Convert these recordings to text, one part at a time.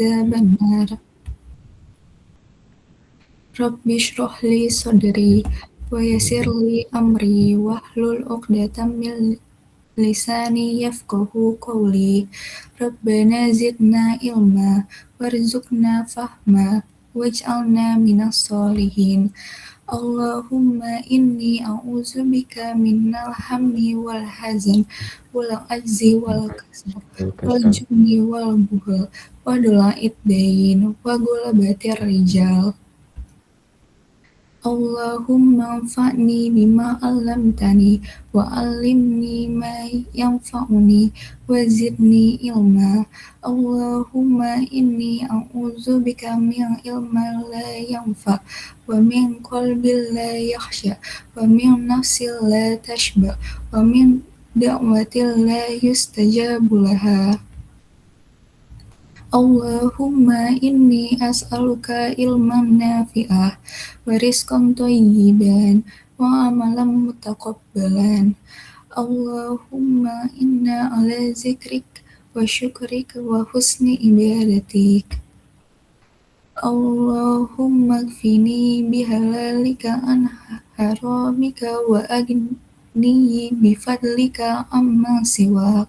benar. Rabbi shrah li sadri wa yassir li amri wahlul 'uqdatam min lisani yafqahu qawli. Rabbana zidna ilma warzuqna fahma waj'alna minas solihin. Allahumma inni a'udzubika minal hammi wal hazan wal ajzi wal kasal wal jubni wal buhal wa dola'id dain wa gulabatir rijal. Allahumma anfa'ni bima 'allamtani wa 'allimni ma yanfa'uni wa zidni ilma. Allahumma inni a'udzubika min ilmin la yanfa' wa min qalbin la yakhsha wa min nafsin la tashba wa min da'watin la yustajabu laha. Allahumma inni as'aluka ilman nafi'ah wa rizqan thayyiban wa amalan mutaqabbalan. Allahumma inna ala zikrik wa syukrik wa husni ibadatik. Allahumma kfini bihalalika an haramika wa agni bifadlika amman siwak.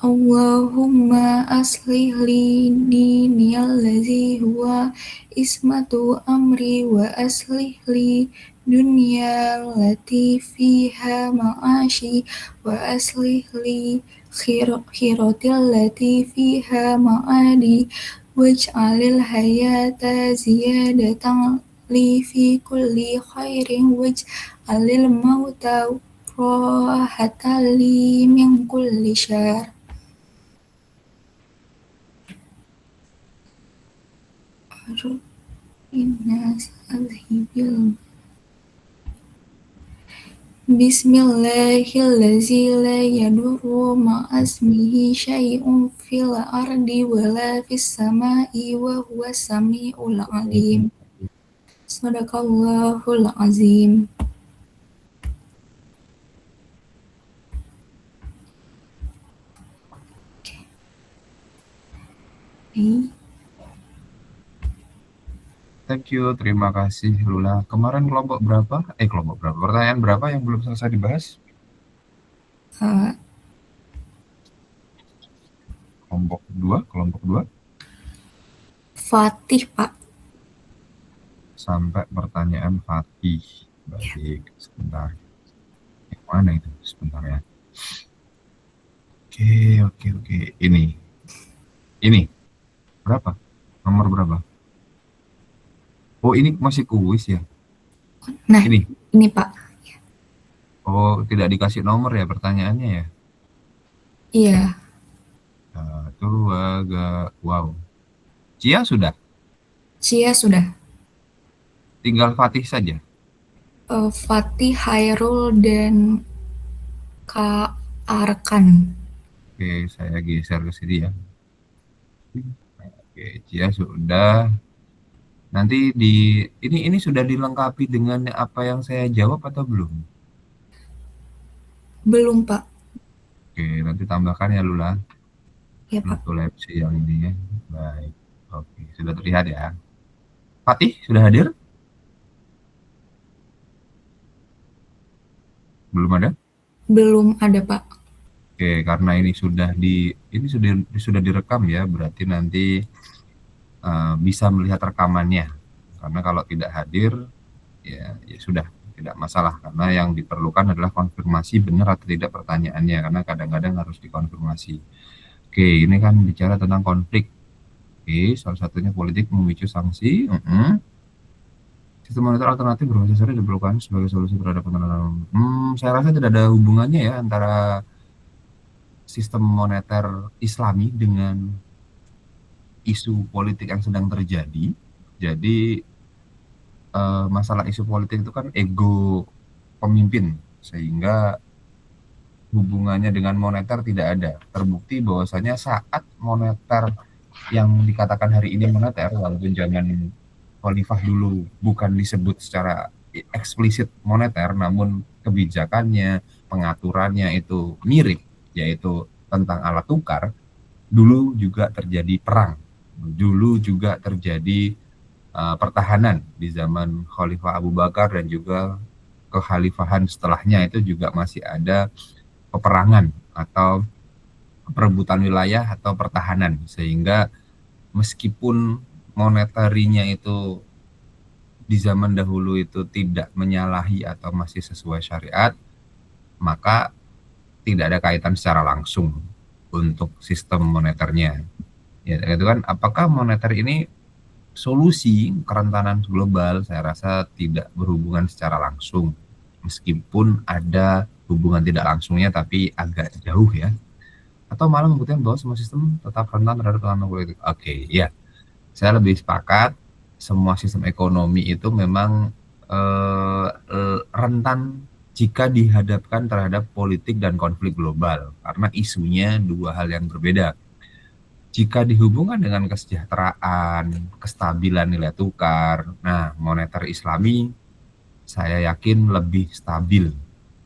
Allahumma aslih li diniyallazi huwa ismatu amri wa aslih li dunyallati fiha ma'ashi wa aslih li khiratillati fiha ma'adi waj'alil hayata ziyadatan li fi kulli khairin waj'alil mauta rahatan li min kulli syarr. Bismillahirrahmanirrahim la yadurru ma'asmihi syai'un fil ardi wala fis sama'i wa huwas sami'ul alim. Shadaqallahul azim. Thank you, terima kasih Lula. Kemarin kelompok berapa? Pertanyaan berapa yang belum selesai dibahas? Kelompok 2. Fatih, Pak. Sampai pertanyaan Fatih. Baik, sebentar. Yang mana itu? Sebentar ya. Oke. Ini. Berapa? Nomor berapa? Oh, ini masih kuis ya? Nah, ini Pak. Oh, tidak dikasih nomor ya pertanyaannya ya? Iya. Tuh agak wow. Cia sudah? Tinggal Fatih saja? Fatih, Hairul, dan Kak Arkan. Oke, saya geser ke sini ya. Oke, Cia sudah. Nanti ini sudah dilengkapi dengan apa yang saya jawab atau belum? Belum, Pak. Oke, nanti tambahkan ya Lula. Ya, Pak. Untuk lab yang ini ya. Baik. Oke, sudah terlihat ya. Fatih sudah hadir? Belum ada? Belum ada, Pak. Oke, karena ini sudah direkam ya, berarti nanti bisa melihat rekamannya. Karena kalau tidak hadir ya sudah tidak masalah, karena yang diperlukan adalah konfirmasi benar atau tidak pertanyaannya, karena kadang-kadang harus dikonfirmasi. Oke, ini kan bicara tentang konflik. Oke, salah satunya politik memicu sanksi. Sistem moneter alternatif berbasis syariah diperlukan sebagai solusi terhadap penerapan. Saya rasa tidak ada hubungannya ya antara sistem moneter Islami dengan isu politik yang sedang terjadi. Jadi masalah isu politik itu kan ego pemimpin, sehingga hubungannya dengan moneter tidak ada. Terbukti bahwasanya saat moneter yang dikatakan hari ini moneter, walaupun zaman Khalifah dulu bukan disebut secara eksplisit moneter, namun kebijakannya, pengaturannya itu mirip, yaitu tentang alat tukar. Dulu juga terjadi perang, dulu juga terjadi pertahanan di zaman Khalifah Abu Bakar dan juga kekhalifahan setelahnya itu juga masih ada peperangan atau perebutan wilayah atau pertahanan, sehingga meskipun moneterinya itu di zaman dahulu itu tidak menyalahi atau masih sesuai syariat, maka tidak ada kaitan secara langsung untuk sistem moneternya. Ya, itu kan apakah moneter ini solusi kerentanan global? Saya rasa tidak berhubungan secara langsung. Meskipun ada hubungan tidak langsungnya tapi agak jauh ya. Atau malah membuktikan bahwa semua sistem tetap rentan terhadap tekanan politik. Oke, ya. Saya lebih sepakat semua sistem ekonomi itu memang rentan jika dihadapkan terhadap politik dan konflik global, karena isunya dua hal yang berbeda. Jika dihubungkan dengan kesejahteraan, kestabilan nilai tukar, nah moneter Islami saya yakin lebih stabil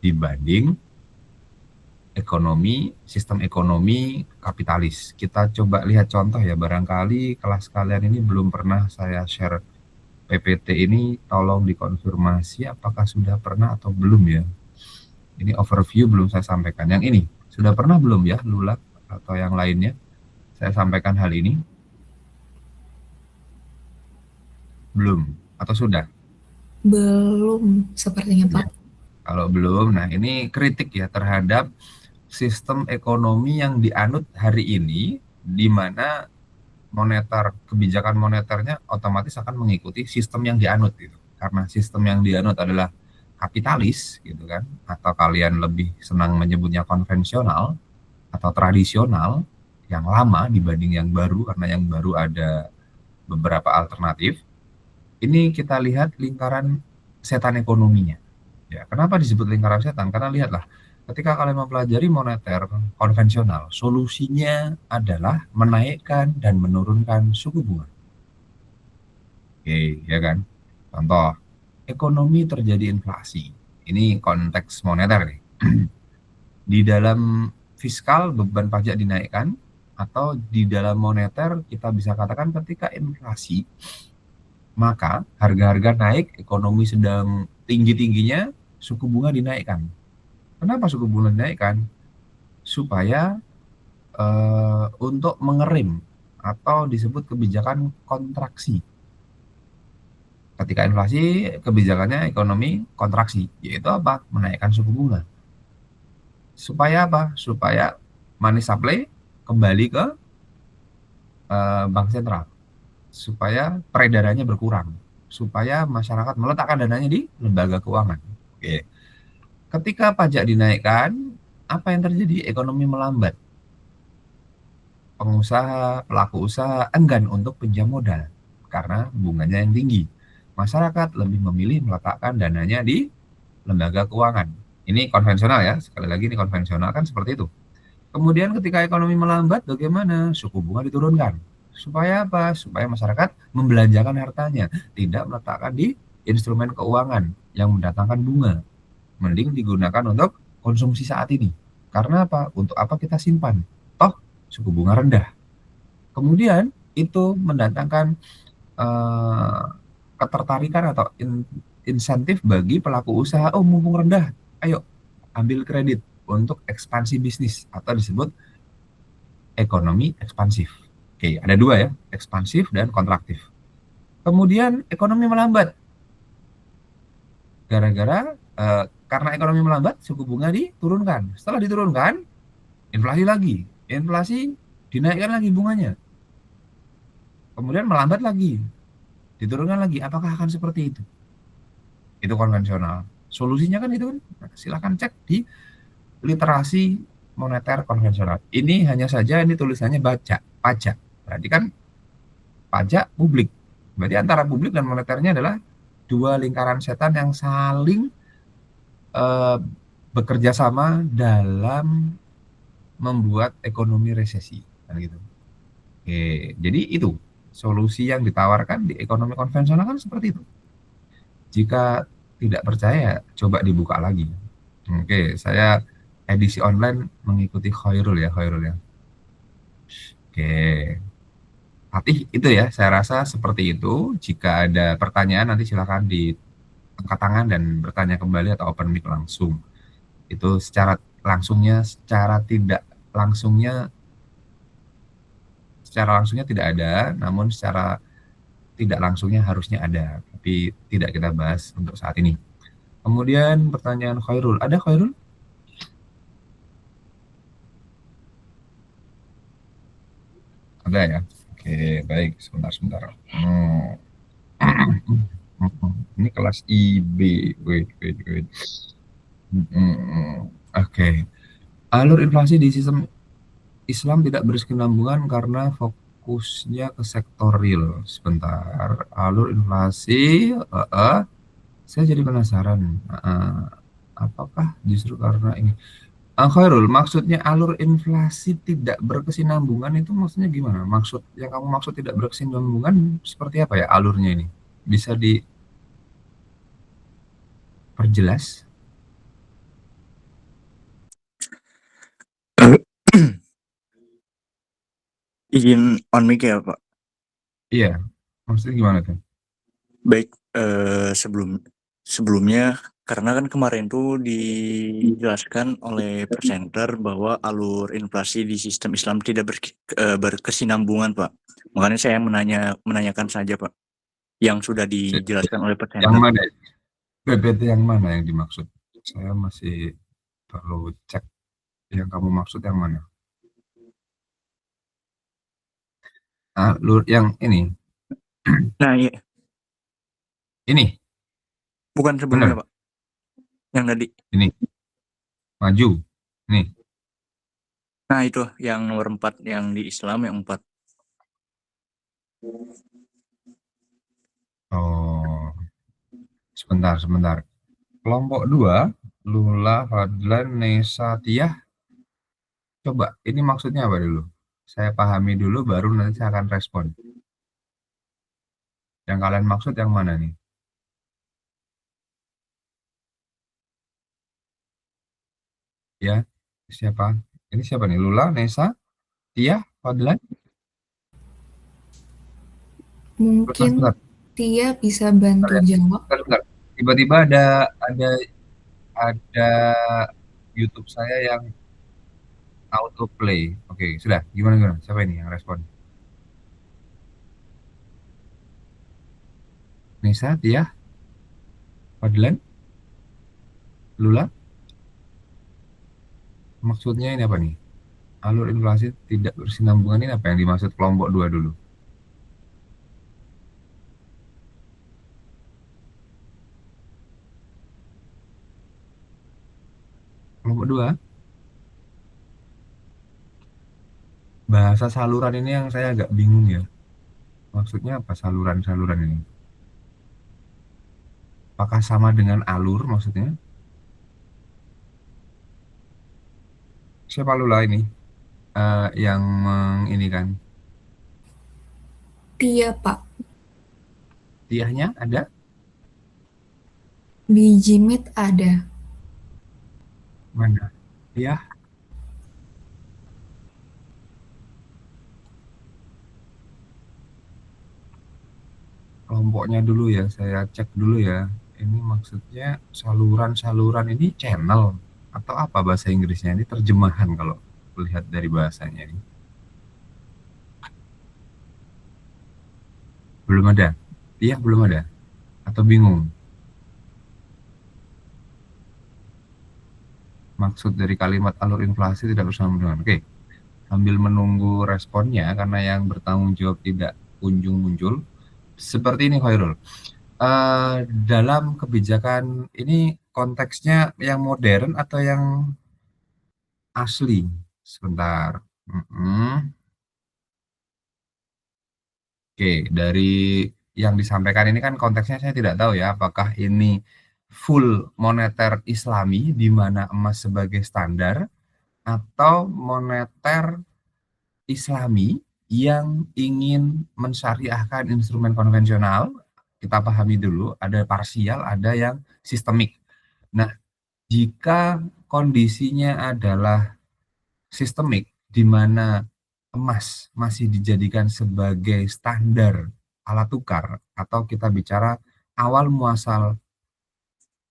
dibanding sistem ekonomi kapitalis. Kita coba lihat contoh ya, barangkali kelas kalian ini belum pernah saya share PPT ini, tolong dikonfirmasi apakah sudah pernah atau belum ya. Ini overview belum saya sampaikan. Yang ini, sudah pernah belum ya, Lulak atau yang lainnya? Saya sampaikan hal ini. Belum, atau sudah? Belum sepertinya Pak. Kalau belum, nah ini kritik ya terhadap sistem ekonomi yang dianut hari ini, di mana kebijakan moneternya otomatis akan mengikuti sistem yang dianut gitu. Karena sistem yang dianut adalah kapitalis gitu kan, atau kalian lebih senang menyebutnya konvensional atau tradisional, yang lama dibanding yang baru, karena yang baru ada beberapa alternatif. Ini kita lihat lingkaran setan ekonominya. Ya, kenapa disebut lingkaran setan? Karena lihatlah, ketika kalian mempelajari moneter konvensional, solusinya adalah menaikkan dan menurunkan suku bunga. Oke, ya kan? Contoh, ekonomi terjadi inflasi. Ini konteks moneter nih. Di dalam fiskal beban pajak dinaikkan, atau di dalam moneter kita bisa katakan ketika inflasi, maka harga-harga naik, ekonomi sedang tinggi-tingginya, suku bunga dinaikkan. Kenapa suku bunga dinaikkan? Supaya untuk mengerem atau disebut kebijakan kontraksi. Ketika inflasi, kebijakannya ekonomi kontraksi, yaitu apa? Menaikkan suku bunga. Supaya apa? Supaya money supply kembali ke bank sentral. Supaya peredarannya berkurang. Supaya masyarakat meletakkan dananya di lembaga keuangan. Oke. Ketika pajak dinaikkan, apa yang terjadi? Ekonomi melambat. Pengusaha, pelaku usaha enggan untuk pinjam modal karena bunganya yang tinggi. Masyarakat lebih memilih meletakkan dananya di lembaga keuangan. Ini konvensional ya, sekali lagi ini konvensional kan seperti itu. Kemudian ketika ekonomi melambat, bagaimana? Suku bunga diturunkan. Supaya apa? Supaya masyarakat membelanjakan hartanya, tidak meletakkan di instrumen keuangan yang mendatangkan bunga. Mending digunakan untuk konsumsi saat ini. Karena apa? Untuk apa kita simpan? Toh suku bunga rendah. Kemudian itu mendatangkan ketertarikan atau insentif bagi pelaku usaha. Oh, mumpung rendah, ayo ambil kredit untuk ekspansi bisnis, atau disebut ekonomi ekspansif. Oke, ada dua ya, ekspansif dan kontraktif. Kemudian ekonomi melambat. Karena ekonomi melambat, suku bunga diturunkan. Setelah diturunkan, inflasi lagi. Inflasi dinaikkan lagi bunganya. Kemudian melambat lagi. Diturunkan lagi. Apakah akan seperti itu? Itu konvensional. Solusinya kan itu kan. Nah, silakan cek di literasi moneter konvensional. Ini hanya saja ini tulisannya pajak. Berarti kan pajak publik. Berarti antara publik dan moneternya adalah dua lingkaran setan yang saling bekerja sama dalam membuat ekonomi resesi, kan gitu. Oke, jadi itu solusi yang ditawarkan di ekonomi konvensional kan seperti itu. Jika tidak percaya, coba dibuka lagi. Oke, saya edisi online mengikuti Khairul ya. Oke. Fatih itu ya, saya rasa seperti itu. Jika ada pertanyaan nanti silakan diangkat tangan dan bertanya kembali atau open mic langsung. Itu secara tidak langsungnya, tidak ada, namun secara tidak langsungnya harusnya ada, tapi tidak kita bahas untuk saat ini. Kemudian pertanyaan Khairul, ada Khairul? Ada ya? Oke, baik, sebentar. Ini kelas IB, wait. Oke. Alur inflasi di sistem Islam tidak berkesinambungan karena fokusnya ke sektor real. Sebentar, alur inflasi, saya jadi penasaran. Apakah justru karena ini? Khairul, maksudnya alur inflasi tidak berkesinambungan itu maksudnya gimana? Yang kamu maksud tidak berkesinambungan seperti apa ya alurnya ini? Bisa diperjelas? Izin on mic ya Pak. Iya, maksudnya gimana tuh? Baik, sebelumnya karena kan kemarin tuh dijelaskan oleh presenter bahwa alur inflasi di sistem Islam tidak berkesinambungan Pak. Makanya saya menanyakan saja Pak, yang sudah dijelaskan oleh Yang presenter. mana? PPT yang mana yang dimaksud? Saya masih perlu cek yang kamu maksud yang mana. Alur yang ini. Nah, iya. Ini. Bukan sebelumnya Benar. Pak. Yang tadi. Ini. Maju. Nih. Nah, itu yang nomor 4 yang di Islam yang 4. Oh. Sebentar. Kelompok 2, Lula, Fadlan, Nesa, Tiah. Coba, ini maksudnya apa dulu? Saya pahami dulu, baru nanti saya akan respon. Yang kalian maksud yang mana nih? Ya, siapa? Ini siapa nih? Lula, Nesa, Tiah, Fadlan? Mungkin Bentar. Tia bisa bantu jawab. Bentar. Tiba-tiba ada YouTube saya yang auto play. Oke, sudah. Gimana? Siapa ini yang respon? Nisa, Tiah, Fadlan, Lula? Maksudnya ini apa nih? Alur inflasi tidak berkesinambungan ini apa yang dimaksud kelompok 2 dulu? Kelompok 2, bahasa saluran ini yang saya agak bingung ya. Maksudnya apa saluran-saluran ini? Apakah sama dengan alur maksudnya? Siapa Lula ini? Yang ini kan? Tia, Pak. Tiahnya ada? Di Jimit ada. Mana? Tiah? Kelompoknya dulu ya, saya cek dulu ya. Ini maksudnya saluran-saluran ini channel atau apa bahasa Inggrisnya? Ini terjemahan kalau lihat dari bahasanya ini. Belum ada? Iya, belum ada? Atau bingung? Maksud dari kalimat alur inflasi tidak bersama. Oke, sambil menunggu responnya, karena yang bertanggung jawab tidak kunjung muncul. Seperti ini Khairul. Dalam kebijakan ini konteksnya yang modern atau yang asli? Sebentar. Oke, dari yang disampaikan ini kan konteksnya saya tidak tahu ya, apakah ini full moneter Islami di mana emas sebagai standar atau moneter Islami yang ingin mensyariahkan instrumen konvensional. Kita pahami dulu, ada parsial, ada yang sistemik. Nah, jika kondisinya adalah sistemik, di mana emas masih dijadikan sebagai standar alat tukar, atau kita bicara awal muasal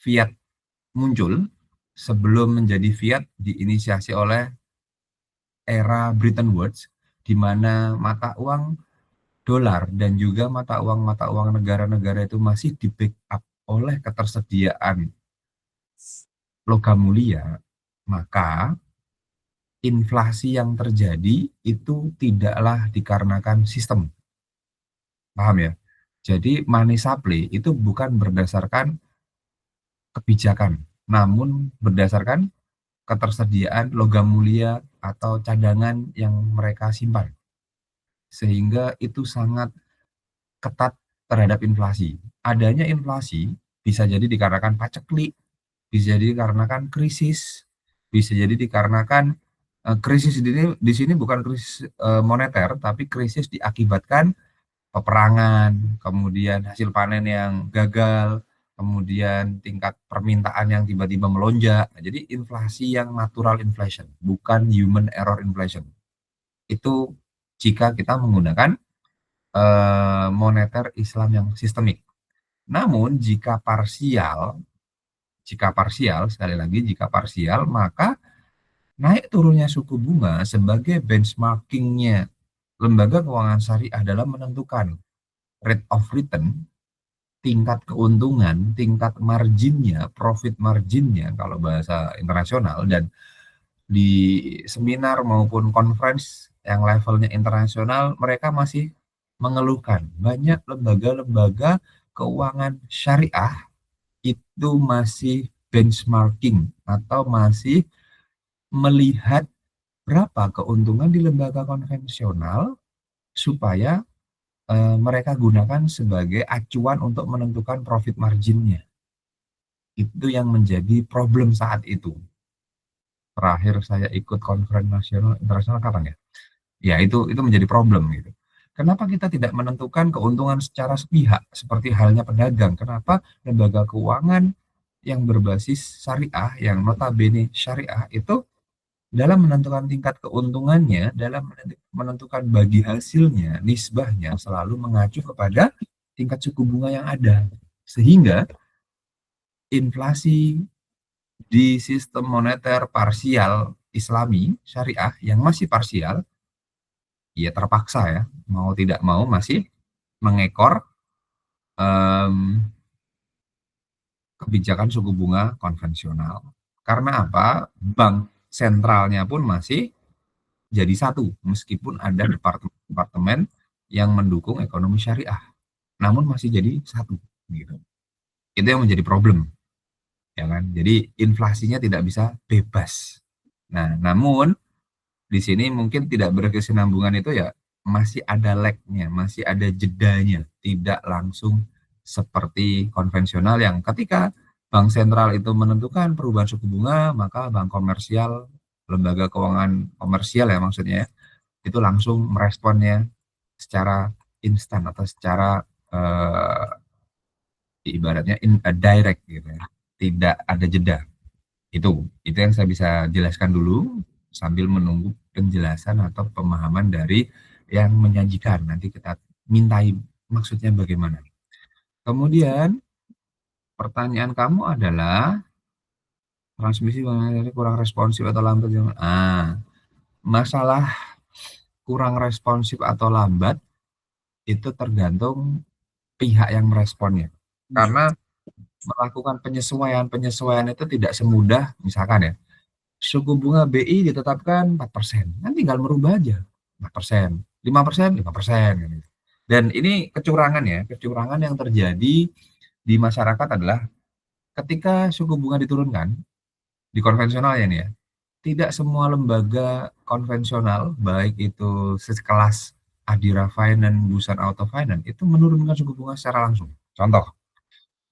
fiat muncul sebelum menjadi fiat diinisiasi oleh era Bretton Woods, di mana mata uang dolar dan juga mata uang negara-negara itu masih di backup oleh ketersediaan logam mulia, maka inflasi yang terjadi itu tidaklah dikarenakan sistem. Paham ya? Jadi money supply itu bukan berdasarkan kebijakan, namun berdasarkan ketersediaan logam mulia atau cadangan yang mereka simpan. Sehingga itu sangat ketat terhadap inflasi. Adanya inflasi bisa jadi dikarenakan paceklik, bisa jadi dikarenakan krisis, bisa jadi dikarenakan krisis di sini bukan krisis moneter, tapi krisis diakibatkan peperangan, kemudian hasil panen yang gagal, kemudian tingkat permintaan yang tiba-tiba melonjak. Jadi inflasi yang natural inflation, bukan human error inflation. Itu jika kita menggunakan moneter Islam yang sistemik. Namun jika parsial, sekali lagi jika parsial, maka naik turunnya suku bunga sebagai benchmarkingnya lembaga keuangan syariah dalam menentukan rate of return, tingkat keuntungan, tingkat marginnya, profit marginnya kalau bahasa internasional. Dan di seminar maupun conference yang levelnya internasional, mereka masih mengeluhkan banyak lembaga-lembaga keuangan syariah itu masih benchmarking atau masih melihat berapa keuntungan di lembaga konvensional supaya mereka gunakan sebagai acuan untuk menentukan profit marginnya. Itu yang menjadi problem saat itu. Terakhir saya ikut konferensi nasional internasional kapan ya? Ya itu menjadi problem gitu. Kenapa kita tidak menentukan keuntungan secara sepihak seperti halnya pedagang? Kenapa lembaga keuangan yang berbasis syariah, yang notabene syariah itu dalam menentukan tingkat keuntungannya, dalam menentukan bagi hasilnya, nisbahnya selalu mengacu kepada tingkat suku bunga yang ada. Sehingga inflasi di sistem moneter parsial Islami syariah yang masih parsial, ya terpaksa ya, mau tidak mau masih mengekor kebijakan suku bunga konvensional. Karena apa? Bank sentralnya pun masih jadi satu, meskipun ada departemen yang mendukung ekonomi syariah, namun masih jadi satu, gitu. Itu yang menjadi problem, ya kan? Jadi inflasinya tidak bisa bebas. Nah, namun di sini mungkin tidak berkesinambungan itu ya masih ada lag-nya, masih ada jedanya, tidak langsung seperti konvensional yang ketika bank sentral itu menentukan perubahan suku bunga, maka bank komersial, lembaga keuangan komersial ya maksudnya, itu langsung meresponnya secara instan atau secara ibaratnya direct gitu ya, tidak ada jeda. Itu yang saya bisa jelaskan dulu sambil menunggu penjelasan atau pemahaman dari yang menyajikan. Nanti kita mintai maksudnya bagaimana. Kemudian pertanyaan kamu adalah transmisi kurang responsif atau lambat. Masalah kurang responsif atau lambat itu tergantung pihak yang meresponnya. Karena melakukan penyesuaian itu tidak semudah, misalkan ya, suku bunga BI ditetapkan 4%, kan tinggal merubah aja 4%, 5%, 5%. Gitu. Dan ini kecurangan ya, kecurangan yang terjadi di masyarakat adalah ketika suku bunga diturunkan, di konvensional ya nih ya, tidak semua lembaga konvensional, baik itu sekelas Adira Finance, Busan Auto Finance, itu menurunkan suku bunga secara langsung. Contoh,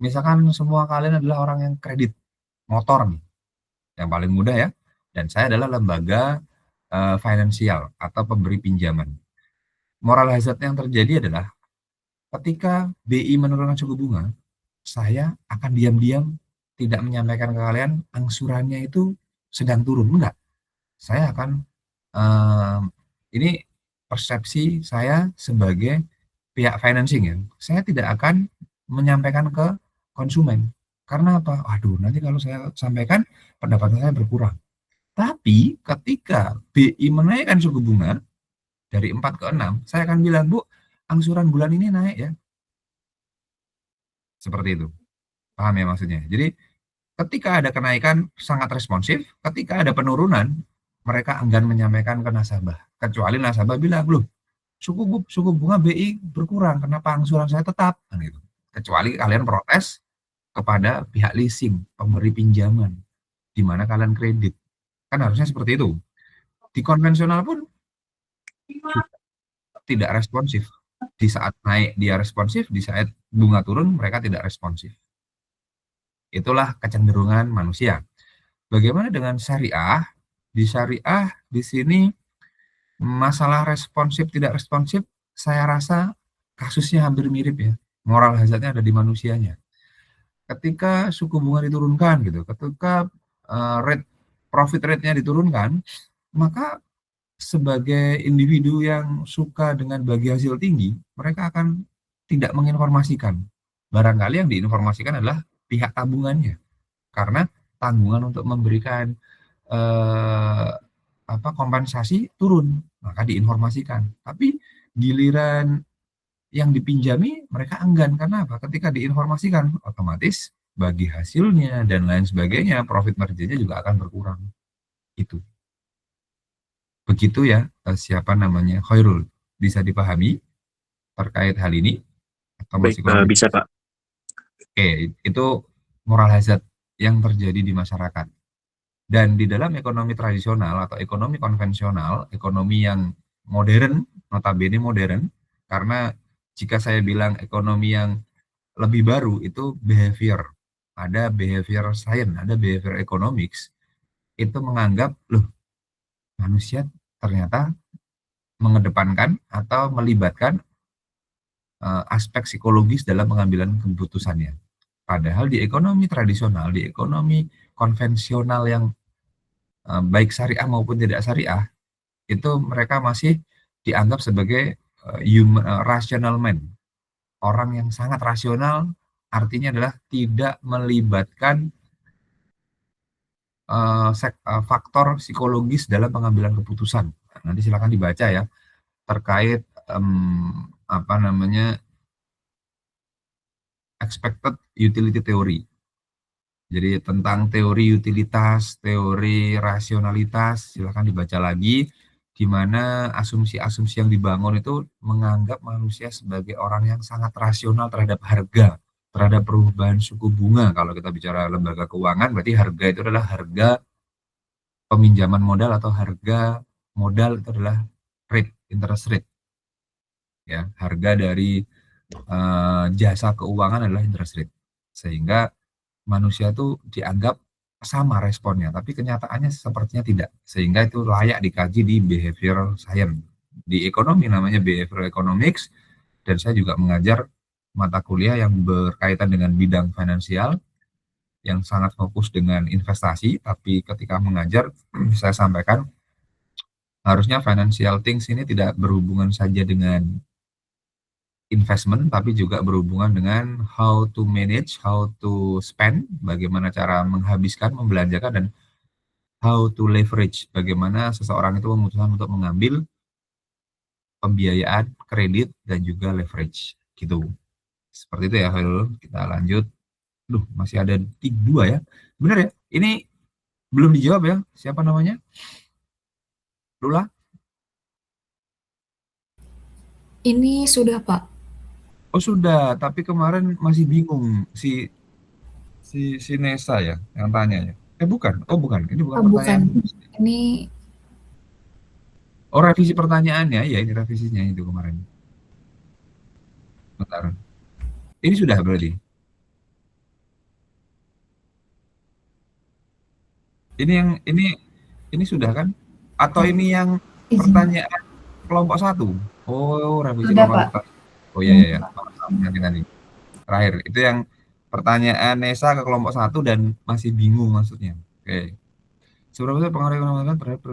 misalkan semua kalian adalah orang yang kredit motor nih, yang paling mudah ya, dan saya adalah lembaga finansial atau pemberi pinjaman. Moral hazard yang terjadi adalah ketika BI menurunkan suku bunga, saya akan diam-diam tidak menyampaikan ke kalian angsurannya itu sedang turun, enggak. Saya akan ini persepsi saya sebagai pihak financing ya. Saya tidak akan menyampaikan ke konsumen. Karena apa? Waduh, nanti kalau saya sampaikan pendapatan saya berkurang. Tapi ketika BI menaikkan suku bunga dari 4 ke 6, saya akan bilang, Bu, angsuran bulan ini naik ya. Seperti itu. Paham ya maksudnya? Jadi ketika ada kenaikan sangat responsif, ketika ada penurunan, mereka enggan menyampaikan ke nasabah. Kecuali nasabah bilang, loh, suku bunga BI berkurang, kenapa angsuran saya tetap? Kan gitu. Kecuali kalian protes kepada pihak leasing, pemberi pinjaman, di mana kalian kredit. Kan harusnya seperti itu. Di konvensional pun tidak responsif. Di saat naik dia responsif, di saat bunga turun mereka tidak responsif. Itulah kecenderungan manusia. Bagaimana dengan syariah? Di syariah di sini masalah responsif tidak responsif, saya rasa kasusnya hampir mirip ya. Moral hazardnya ada di manusianya. Ketika suku bunga diturunkan gitu, ketika profit rate-nya diturunkan, maka sebagai individu yang suka dengan bagi hasil tinggi, mereka akan tidak menginformasikan. Barangkali yang diinformasikan adalah pihak tabungannya, karena tanggungan untuk memberikan kompensasi turun, maka diinformasikan. Tapi giliran yang dipinjami mereka enggan, karena apa? Ketika diinformasikan, otomatis bagi hasilnya dan lain sebagainya, profit marginnya juga akan berkurang. Itu. Begitu ya, siapa namanya, Khairul. Bisa dipahami terkait hal ini? Atau Baik, masih kurang? bisa Pak. Oke, itu moral hazard yang terjadi di masyarakat. Dan di dalam ekonomi tradisional atau ekonomi konvensional, ekonomi yang modern, notabene modern, karena jika saya bilang ekonomi yang lebih baru itu behavior, ada behavior science, ada behavior economics, itu menganggap, loh, manusia ternyata mengedepankan atau melibatkan aspek psikologis dalam pengambilan keputusannya. Padahal di ekonomi tradisional, di ekonomi konvensional yang baik syariah maupun tidak syariah, itu mereka masih dianggap sebagai rational man. Orang yang sangat rasional, artinya adalah tidak melibatkan faktor psikologis dalam pengambilan keputusan. Nanti silakan dibaca ya, terkait expected utility theory. Jadi tentang teori utilitas, teori rasionalitas, silakan dibaca lagi, di mana asumsi-asumsi yang dibangun itu menganggap manusia sebagai orang yang sangat rasional terhadap harga, terhadap perubahan suku bunga. Kalau kita bicara lembaga keuangan, berarti harga itu adalah harga peminjaman modal atau harga modal itu adalah rate, interest rate. Ya, harga dari jasa keuangan adalah interest rate. Sehingga manusia itu dianggap sama responnya, tapi kenyataannya sepertinya tidak. Sehingga itu layak dikaji di behavioral science. Di ekonomi namanya behavioral economics, dan saya juga mengajar mata kuliah yang berkaitan dengan bidang finansial, yang sangat fokus dengan investasi, tapi ketika mengajar, saya sampaikan, harusnya financial things ini tidak berhubungan saja dengan investment, tapi juga berhubungan dengan how to manage, how to spend, bagaimana cara menghabiskan, membelanjakan, dan how to leverage, bagaimana seseorang itu memutuskan untuk mengambil pembiayaan, kredit, dan juga leverage. Gitu. Seperti itu ya, Khairul. Kita lanjut. Duh, masih ada 2 ya. Benar ya? Ini belum dijawab ya. Siapa namanya? Lula? Ini sudah, Pak. Oh sudah, tapi kemarin masih bingung si Nesa ya yang tanya ya. Bukan. Oh bukan. Ini bukan pertanyaan. Bukan. Ini Oh revisi pertanyaannya ya, ini revisinya itu kemarin. Bentar. Ini sudah berarti. Ini sudah kan? Atau ini yang pertanyaan kelompok 1? Oh, revisi sudah, kelompok Pak. 1. Oh iya. Nanti. Terakhir, itu yang pertanyaan Nesa ke kelompok 1 dan masih bingung maksudnya. Oke. Seberapa besar pengaruh ekonomi terhadap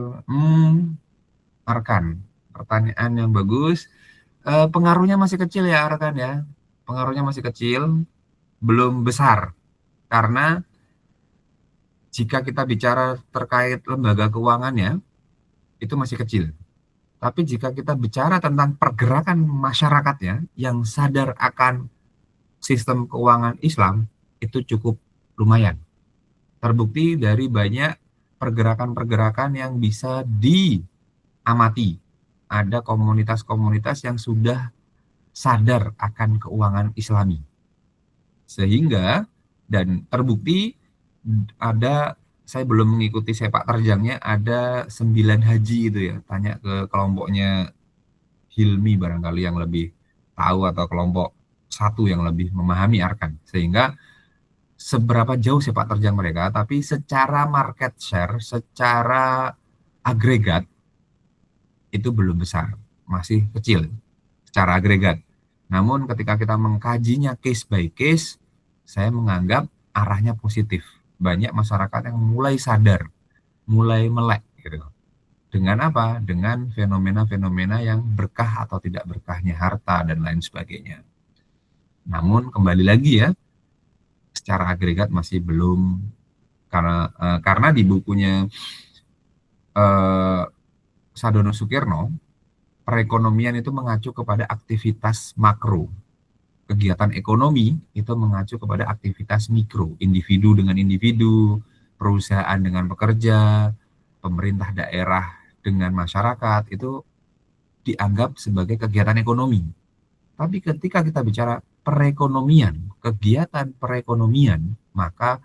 arkan. pertanyaan yang bagus. Pengaruhnya masih kecil ya rekan ya. Pengaruhnya masih kecil, belum besar. Karena jika kita bicara terkait lembaga keuangannya, itu masih kecil. Tapi jika kita bicara tentang pergerakan masyarakatnya yang sadar akan sistem keuangan Islam, itu cukup lumayan. Terbukti dari banyak pergerakan-pergerakan yang bisa diamati. Ada komunitas-komunitas yang sudah sadar akan keuangan Islami. Sehingga, dan terbukti ada, saya belum mengikuti sepak terjangnya, ada 9 haji itu ya. Tanya ke kelompoknya Hilmi barangkali yang lebih tahu, atau kelompok satu yang lebih memahami Arkan. Sehingga seberapa jauh sepak terjang mereka, tapi secara market share, secara agregat, itu belum besar, masih kecil secara agregat. Namun ketika kita mengkajinya case by case, saya menganggap arahnya positif. Banyak masyarakat yang mulai sadar, mulai melek gitu. Dengan apa? Dengan fenomena-fenomena yang berkah atau tidak berkahnya harta dan lain sebagainya. Namun kembali lagi ya, secara agregat masih belum, karena di bukunya Sadono Sukirno, perekonomian itu mengacu kepada aktivitas makro. Kegiatan ekonomi itu mengacu kepada aktivitas mikro, individu dengan individu, perusahaan dengan pekerja, pemerintah daerah dengan masyarakat, itu dianggap sebagai kegiatan ekonomi. Tapi ketika kita bicara perekonomian, kegiatan perekonomian, maka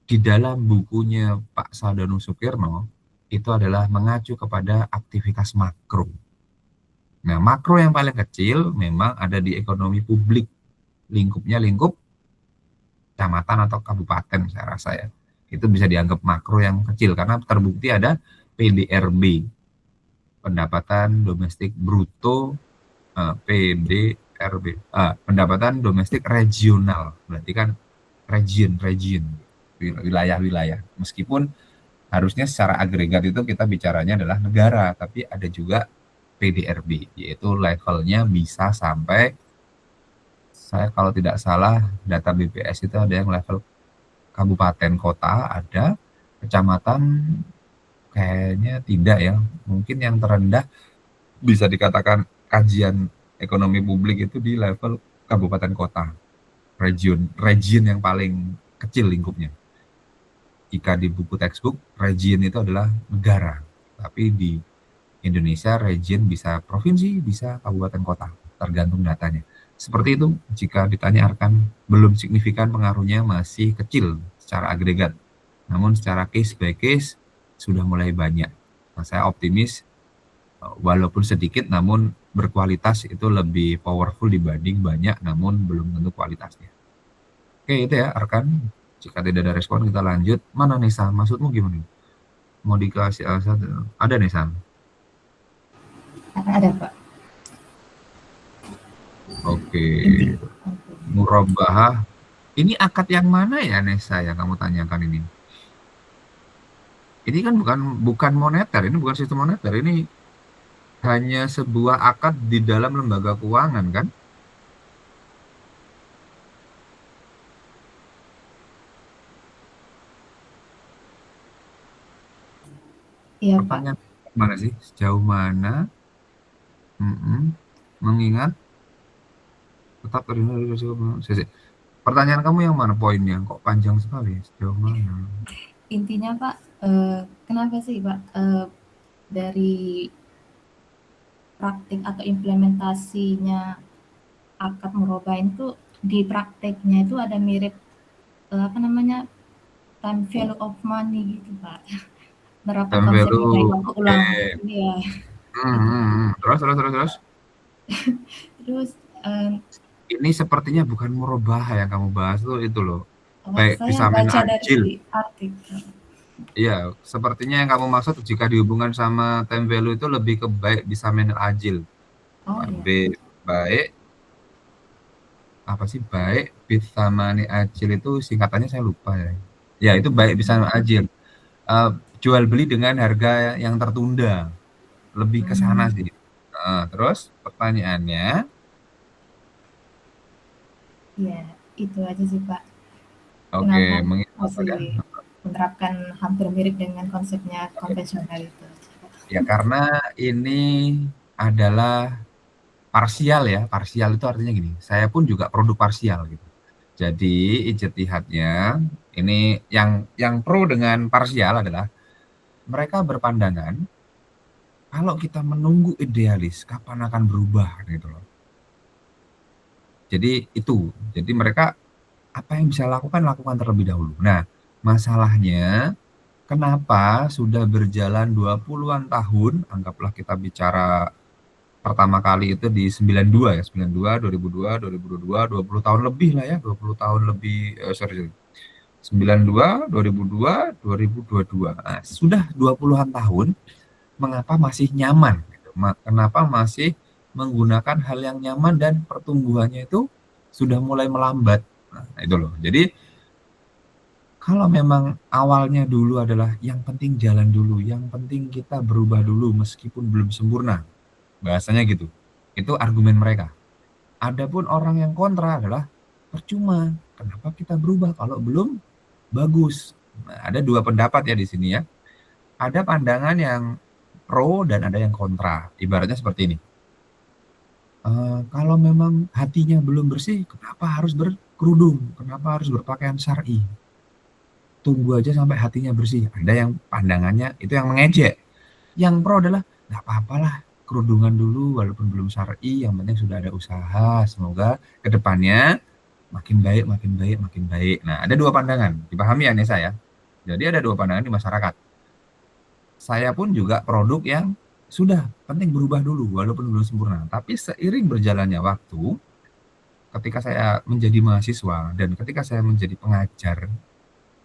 di dalam bukunya Pak Sadono Sukirno itu adalah mengacu kepada aktivitas makro. Nah, makro yang paling kecil memang ada di ekonomi publik, lingkupnya lingkup kecamatan atau kabupaten, saya rasa ya. Itu bisa dianggap makro yang kecil karena terbukti ada PDRB, pendapatan domestik bruto, PDRB, pendapatan domestik regional, berarti kan region, wilayah-wilayah. Meskipun harusnya secara agregat itu kita bicaranya adalah negara, tapi ada juga PDRB, yaitu levelnya bisa sampai, saya kalau tidak salah data BPS itu ada yang level kabupaten kota, ada kecamatan kayaknya tidak ya. Mungkin yang terendah bisa dikatakan kajian ekonomi publik itu di level kabupaten kota, region yang paling kecil lingkupnya. Jika di buku textbook, region itu adalah negara, tapi di Indonesia region bisa provinsi, bisa kabupaten kota, tergantung datanya. Seperti itu, jika ditanya Arkan, belum signifikan pengaruhnya, masih kecil secara agregat. Namun secara case by case sudah mulai banyak. Nah, saya optimis, walaupun sedikit namun berkualitas itu lebih powerful dibanding banyak namun belum tentu kualitasnya. Oke, itu ya Arkan. Jika tidak ada respon kita lanjut. Mana Nesa? Maksudmu gimana? Mau dikasih alasan? Ada Nesa? Ada Pak. Oke. Murabahah. Ini akad yang mana ya Nesa yang kamu tanyakan ini? Ini kan bukan moneter, ini bukan sistem moneter, ini hanya sebuah akad di dalam lembaga keuangan kan? Iya Pak. Pertanyaan mana sih? Sejauh mana? Mengingat tetap terhindar dari risiko. Pertanyaan kamu yang mana poinnya? Kok panjang sekali? Sejauh mana? Intinya Pak, kenapa sih Pak dari praktik atau implementasinya akad murabah itu di prakteknya itu ada mirip time value of money gitu Pak. Berapa Time konsep value, yang ulang. oke. Iya. Terus. Terus Ini sepertinya bukan murabah yang kamu bahas itu loh. Baik saya bisa baca ajil. dari artikel. Iya, sepertinya yang kamu maksud jika dihubungkan sama time value itu lebih ke baik bisa ajil. Oh iya. Baik apa sih baik bisa ajil itu singkatannya saya lupa ya. Ya itu baik bisa ajil. Jual beli dengan harga yang tertunda, lebih ke sana sih. Terus pertanyaannya, Ya, itu aja sih Pak. oke, Kenapa apakah? masih menerapkan hampir mirip dengan konsepnya konvensional itu? Ya karena ini adalah parsial ya. Parsial itu artinya gini, saya pun juga produk parsial gitu. Jadi ijtihadnya ini yang pro dengan parsial adalah mereka berpandangan kalau kita menunggu idealis kapan akan berubah gitu loh. Jadi itu. Jadi mereka apa yang bisa lakukan terlebih dahulu. Nah, masalahnya kenapa sudah berjalan 20-an tahun, anggaplah kita bicara pertama kali itu di 92 ya, 92, 2002, 2022, 20 tahun lebih lah ya, 20 tahun lebih, sorry, 92, 2002, 2022. Nah, sudah 20-an tahun, mengapa masih nyaman? Gitu. Kenapa masih menggunakan hal yang nyaman dan pertumbuhannya itu sudah mulai melambat? Nah, itu loh. Jadi kalau memang awalnya dulu adalah yang penting jalan dulu, yang penting kita berubah dulu meskipun belum sempurna, bahasanya gitu. Itu argumen mereka. Adapun orang yang kontra adalah percuma. Kenapa kita berubah kalau belum bagus? Nah, ada dua pendapat ya di sini ya. Ada pandangan yang pro dan ada yang kontra. Ibaratnya seperti ini. Kalau memang hatinya belum bersih, kenapa harus berkerudung? Kenapa harus berpakaian syar'i? Tunggu aja sampai hatinya bersih. Ada yang pandangannya itu yang mengejek. Yang pro adalah nggak apa-apalah kerudungan dulu walaupun belum syar'i, yang penting sudah ada usaha. Semoga kedepannya makin baik, makin baik, makin baik. Nah, ada dua pandangan. Dipahami ya nih saya. Jadi ada dua pandangan di masyarakat. Saya pun juga produk yang sudah penting berubah dulu walaupun belum sempurna. Tapi seiring berjalannya waktu, ketika saya menjadi mahasiswa dan ketika saya menjadi pengajar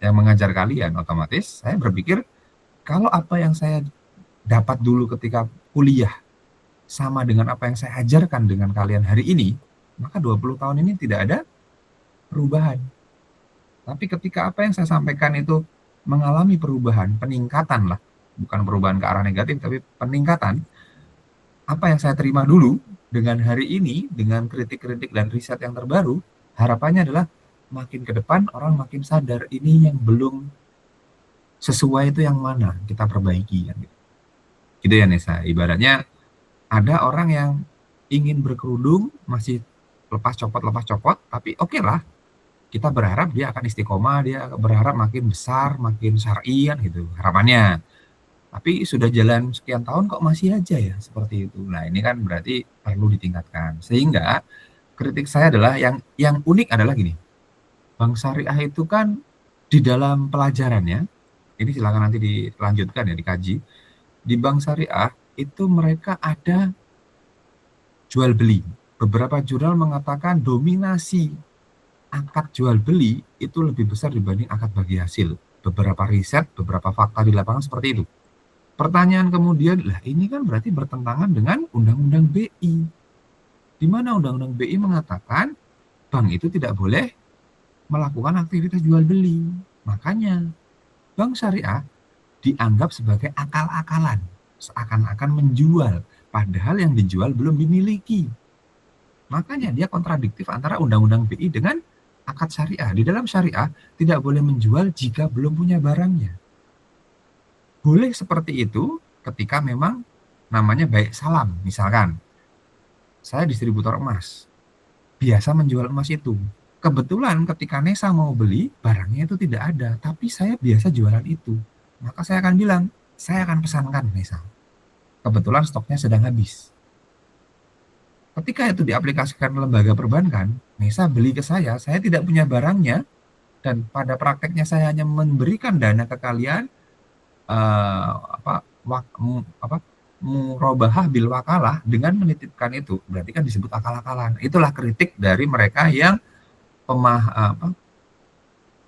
yang mengajar kalian, otomatis saya berpikir kalau apa yang saya dapat dulu ketika kuliah sama dengan apa yang saya ajarkan dengan kalian hari ini, maka 20 tahun ini tidak ada perubahan. Tapi ketika apa yang saya sampaikan itu mengalami perubahan, peningkatan lah, bukan perubahan ke arah negatif, tapi peningkatan, apa yang saya terima dulu dengan hari ini, dengan kritik-kritik dan riset yang terbaru, harapannya adalah makin ke depan orang makin sadar ini yang belum sesuai itu yang mana kita perbaiki kan gitu. Gitu ya Nesa. Ibaratnya ada orang yang ingin berkerudung masih lepas copot, tapi oke lah. Kita berharap dia akan istiqomah, dia berharap makin besar, makin syar'i kan gitu harapannya. Tapi sudah jalan sekian tahun kok masih aja ya seperti itu. Nah, ini kan berarti perlu ditingkatkan. Sehingga kritik saya adalah yang unik adalah gini. Bank Syariah itu kan di dalam pelajarannya, ini silakan nanti dilanjutkan ya, dikaji. Di Bank Syariah itu mereka ada jual beli. Beberapa jurnal mengatakan dominasi akad jual beli itu lebih besar dibanding akad bagi hasil. Beberapa riset, beberapa fakta di lapangan seperti itu. Pertanyaan kemudian, lah ini kan berarti bertentangan dengan Undang-Undang BI. Di mana Undang-Undang BI mengatakan bank itu tidak boleh melakukan aktivitas jual beli. Makanya bank syariah dianggap sebagai akal-akalan, seakan-akan menjual, padahal yang dijual belum dimiliki. Makanya dia kontradiktif antara Undang-Undang BI dengan akad syariah. Di dalam syariah tidak boleh menjual jika belum punya barangnya. Boleh seperti itu ketika memang namanya baik salam. Misalkan saya distributor emas, biasa menjual emas itu. Kebetulan ketika Nesa mau beli, barangnya itu tidak ada, tapi saya biasa jualan itu. Maka saya akan bilang, saya akan pesankan Nesa. Kebetulan stoknya sedang habis. Ketika itu diaplikasikan lembaga perbankan, Nesa beli ke saya tidak punya barangnya, dan pada prakteknya saya hanya memberikan dana ke kalian, murabahah bil wakalah dengan menitipkan itu, berarti kan disebut akal-akalan. Itulah kritik dari mereka yang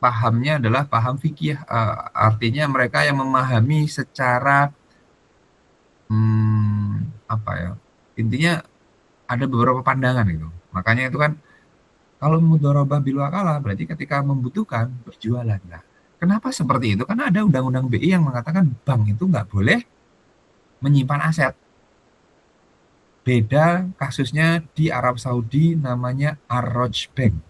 pahamnya adalah paham fikih, artinya mereka yang memahami secara intinya ada beberapa pandangan gitu. Makanya itu kan kalau mudharabah bil wakalah berarti ketika membutuhkan berjualan. Nah, kenapa seperti itu? Karena ada Undang-Undang BI yang mengatakan bank itu nggak boleh menyimpan aset. Beda kasusnya di Arab Saudi namanya Ar-Raj Bank.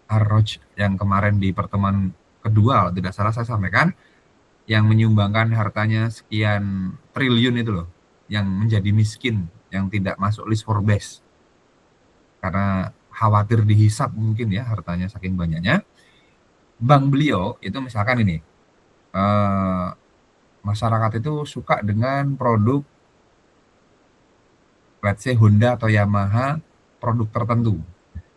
Ar-Raj yang kemarin di pertemuan kedua kalau tidak salah saya sampaikan, yang menyumbangkan hartanya sekian triliun itu loh, yang menjadi miskin, yang tidak masuk list Forbes. Karena khawatir dihisap mungkin ya hartanya saking banyaknya. Bank beliau itu misalkan ini, masyarakat itu suka dengan produk let's say Honda atau Yamaha, produk tertentu.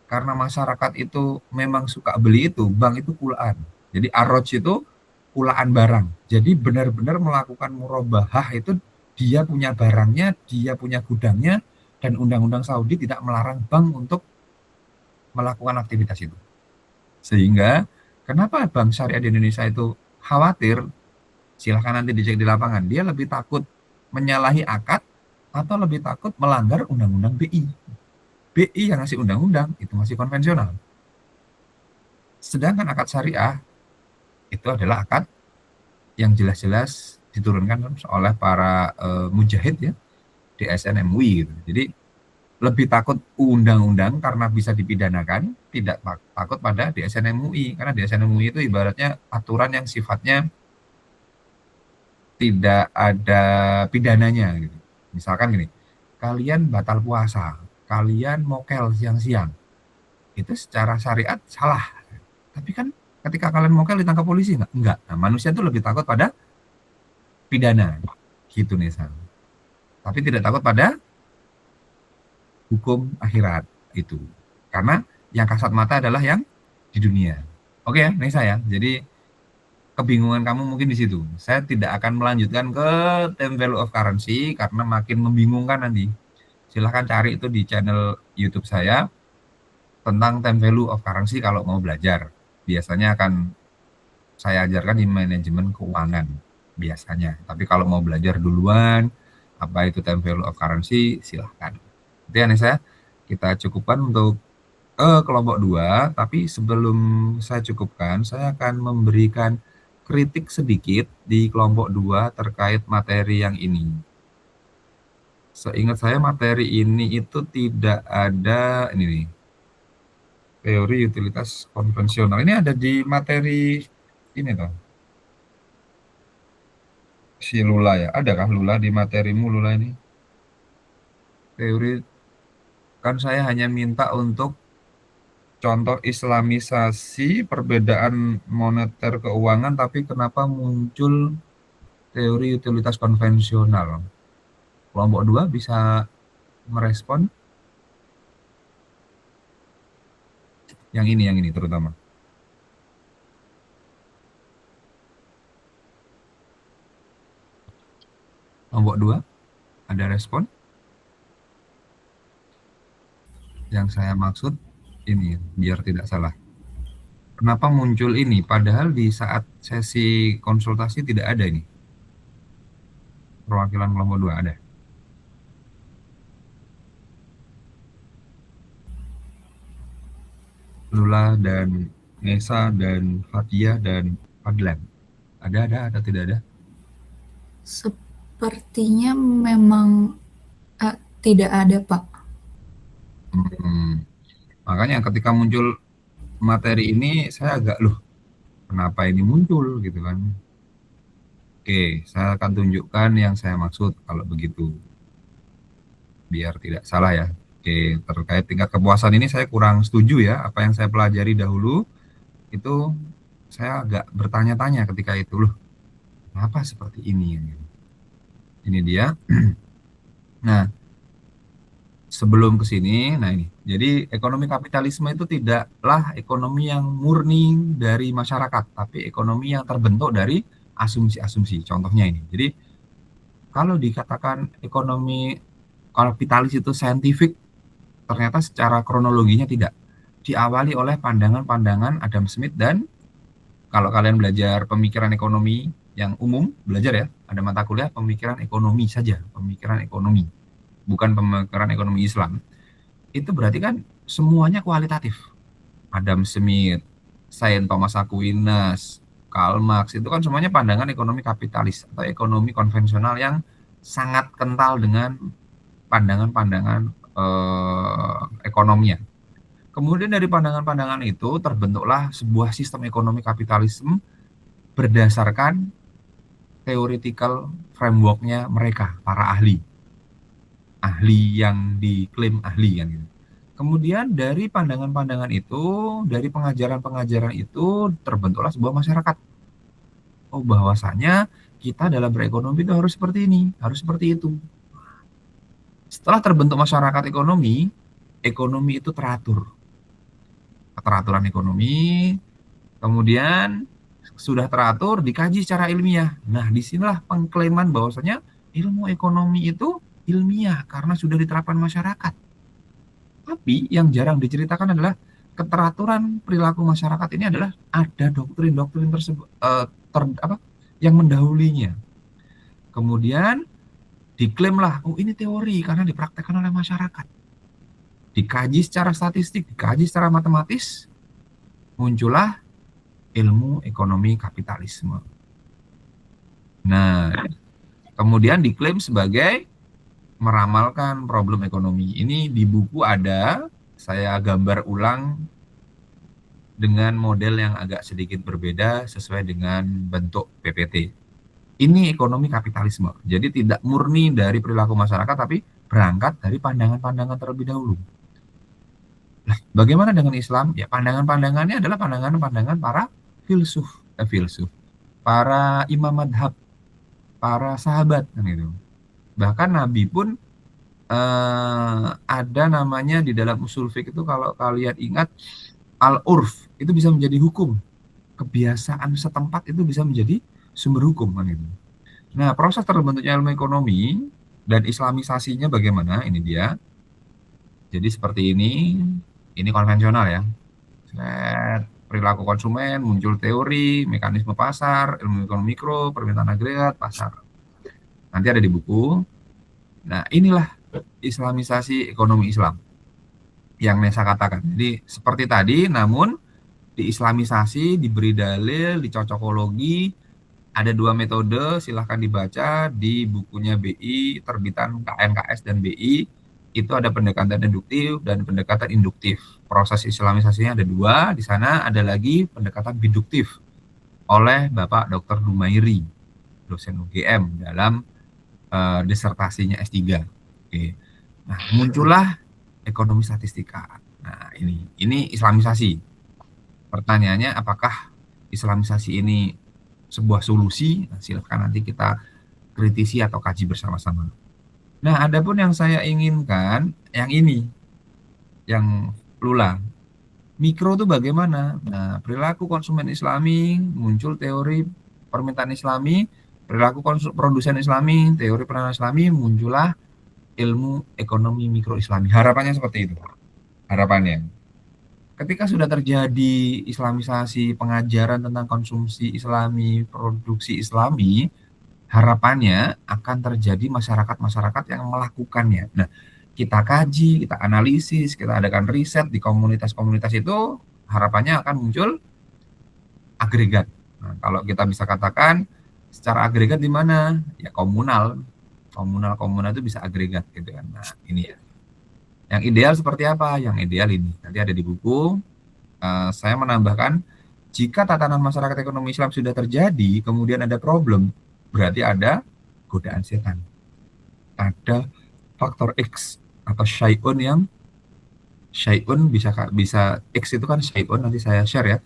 Karena masyarakat itu memang suka beli itu, bank itu kulaan. Jadi Ar-Raj itu kulaan barang. Jadi benar-benar melakukan murabahah itu, dia punya barangnya, dia punya gudangnya, dan undang-undang Saudi tidak melarang bank untuk melakukan aktivitas itu. Sehingga kenapa bank syariah di Indonesia itu khawatir, silahkan nanti dicek di lapangan, dia lebih takut menyalahi akad atau lebih takut melanggar undang-undang BI. BI yang ngasih undang-undang itu masih konvensional. Sedangkan akad syariah itu adalah akad yang jelas-jelas diturunkan oleh para mujahid ya di SN MUI gitu. Jadi lebih takut undang-undang karena bisa dipidanakan, tidak takut pada DSN MUI karena DSN MUI itu ibaratnya aturan yang sifatnya tidak ada pidananya gitu. Misalkan gini, kalian batal puasa, kalian mokel siang-siang, itu secara syariat salah. Tapi kan ketika kalian mokel ditangkap polisi nggak? Enggak. Nah, manusia itu lebih takut pada pidana, gitu nih San. Tapi tidak takut pada hukum akhirat itu. Karena yang kasat mata adalah yang di dunia. Oke ya, ini saya. Jadi kebingungan kamu mungkin di situ. Saya tidak akan melanjutkan ke time value of currency karena makin membingungkan nanti. Silahkan cari itu di channel YouTube saya tentang time value of currency kalau mau belajar. Biasanya akan saya ajarkan di manajemen keuangan biasanya. Tapi kalau mau belajar duluan apa itu time value of currency, silahkan. Itu ya saya kita cukupkan untuk kelompok 2, tapi sebelum saya cukupkan, saya akan memberikan kritik sedikit di kelompok 2 terkait materi yang ini. Seingat saya materi ini itu tidak ada ini nih. Teori utilitas konvensional. Ini ada di materi ini toh. Si Lula ya. Adakah Lula di materimu Lula ini? Teori kan saya hanya minta untuk contoh islamisasi perbedaan moneter keuangan, tapi kenapa muncul teori utilitas konvensional? Kelompok 2 bisa merespon yang ini terutama. Kelompok 2 ada respon? Yang saya maksud ini biar tidak salah. Kenapa muncul ini? Padahal di saat sesi konsultasi tidak ada ini. Perwakilan kelompok 2 ada. Lula dan Nesa dan Fatia dan Fadlan. Ada atau tidak ada? Sepertinya memang tidak ada, Pak. Makanya ketika muncul materi ini saya agak kenapa ini muncul gitu kan. Oke, saya akan tunjukkan yang saya maksud kalau begitu. Biar tidak salah ya. Oke, terkait tingkat kepuasan ini saya kurang setuju ya. Apa yang saya pelajari dahulu itu saya agak bertanya-tanya ketika itu kenapa seperti ini? Ini dia. Nah, sebelum ke sini, nah ini. Jadi ekonomi kapitalisme itu tidaklah ekonomi yang murni dari masyarakat, tapi ekonomi yang terbentuk dari asumsi-asumsi. Contohnya ini. Jadi kalau dikatakan ekonomi kapitalis itu saintifik, ternyata secara kronologinya tidak. Diawali oleh pandangan-pandangan Adam Smith dan kalau kalian belajar pemikiran ekonomi yang umum, belajar ya, ada mata kuliah pemikiran ekonomi saja, pemikiran ekonomi, bukan pemikiran ekonomi Islam. Itu berarti kan semuanya kualitatif. Adam Smith, Saint Thomas Aquinas, Karl Marx, itu kan semuanya pandangan ekonomi kapitalis atau ekonomi konvensional yang sangat kental dengan pandangan-pandangan ekonominya. Kemudian dari pandangan-pandangan itu terbentuklah sebuah sistem ekonomi kapitalisme berdasarkan theoretical framework-nya mereka, para ahli yang diklaim ahli kan gitu. Kemudian dari pandangan-pandangan itu, dari pengajaran-pengajaran itu terbentuklah sebuah masyarakat. Oh, bahwasanya kita dalam berekonomi itu harus seperti ini, harus seperti itu. Setelah terbentuk masyarakat ekonomi itu teratur. Keteraturan ekonomi, kemudian sudah teratur, dikaji secara ilmiah. Nah, disinilah pengklaiman bahwasanya ilmu ekonomi itu ilmiah karena sudah diterapkan masyarakat. Tapi yang jarang diceritakan adalah keteraturan perilaku masyarakat ini adalah ada doktrin-doktrin tersebut yang mendahulunya. Kemudian diklaimlah, oh ini teori karena dipraktekkan oleh masyarakat. Dikaji secara statistik, dikaji secara matematis, muncullah ilmu ekonomi kapitalisme. Nah, kemudian diklaim sebagai meramalkan problem ekonomi. Ini di buku ada, saya gambar ulang dengan model yang agak sedikit berbeda sesuai dengan bentuk PPT. Ini ekonomi kapitalisme. Jadi tidak murni dari perilaku masyarakat, tapi berangkat dari pandangan-pandangan terlebih dahulu. Nah, bagaimana dengan Islam? Ya, pandangan-pandangannya adalah pandangan-pandangan para filsuf, para imam madhab, para sahabat kan itu. Bahkan Nabi pun ada namanya di dalam usul fiqh itu, kalau kalian ingat, al-urf itu bisa menjadi hukum. Kebiasaan setempat itu bisa menjadi sumber hukum kan itu. Nah, proses terbentuknya ilmu ekonomi dan islamisasinya bagaimana? Ini dia. Jadi seperti ini konvensional ya. Perilaku konsumen, muncul teori, mekanisme pasar, ilmu ekonomi mikro, permintaan agregat, pasar. Nanti ada di buku. Nah, inilah islamisasi ekonomi Islam yang Nesa katakan. Jadi seperti tadi, namun diislamisasi, diberi dalil, dicocokologi. Ada 2 metode, silahkan dibaca di bukunya BI, terbitan KNKS dan BI. Itu ada pendekatan deduktif dan pendekatan induktif. Proses islamisasinya ada 2. Di sana ada lagi pendekatan biduktif oleh Bapak Dr. Dumairi, dosen UGM dalam disertasinya S3. Oke. Nah, muncullah ekonomi statistika. Nah, ini islamisasi. Pertanyaannya, apakah islamisasi ini sebuah solusi? Nah, silakan nanti kita kritisi atau kaji bersama-sama. Nah, adapun yang saya inginkan, yang ini, yang Lula. Mikro itu bagaimana? Nah, perilaku konsumen Islami, muncul teori permintaan Islami, perilaku produsen Islami, teori peranan Islami, muncullah ilmu ekonomi mikro Islami. Harapannya seperti itu. Harapannya. Ketika sudah terjadi islamisasi, pengajaran tentang konsumsi Islami, produksi Islami, harapannya akan terjadi masyarakat-masyarakat yang melakukannya. Nah, kita kaji, kita analisis, kita adakan riset di komunitas-komunitas itu, harapannya akan muncul agregat. Nah, kalau kita bisa katakan secara agregat di mana? Ya komunal itu bisa agregat gitu kan. Nah, ini ya. Yang ideal seperti apa? Yang ideal ini. Nanti ada di buku. Saya menambahkan, jika tatanan masyarakat ekonomi Islam sudah terjadi, kemudian ada problem, berarti ada godaan setan. Ada faktor X atau syai'un bisa X itu kan syai'un, nanti saya share ya.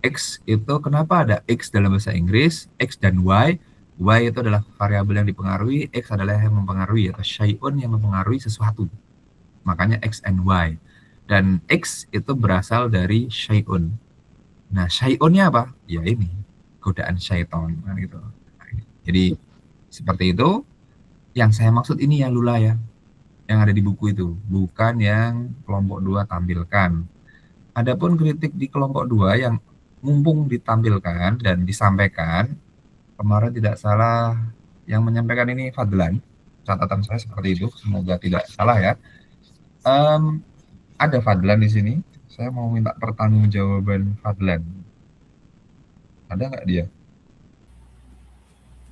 X itu kenapa ada X dalam bahasa Inggris, X dan Y. Y itu adalah variabel yang dipengaruhi, X adalah yang mempengaruhi, atau syai'un yang mempengaruhi sesuatu. Makanya X and Y. Dan X itu berasal dari syai'un. Nah, syai'unnya apa? Ya ini, godaan syaitan kan gitu. Nah, jadi seperti itu. Yang saya maksud ini ya Lula ya, yang ada di buku itu, bukan yang kelompok 2 tampilkan. Adapun kritik di kelompok 2 yang mumpung ditampilkan dan disampaikan, kemarin tidak salah yang menyampaikan ini Fadlan, catatan saya seperti itu, semoga tidak salah ya. Ada Fadlan di sini, saya mau minta pertanggungjawaban Fadlan. Ada nggak dia?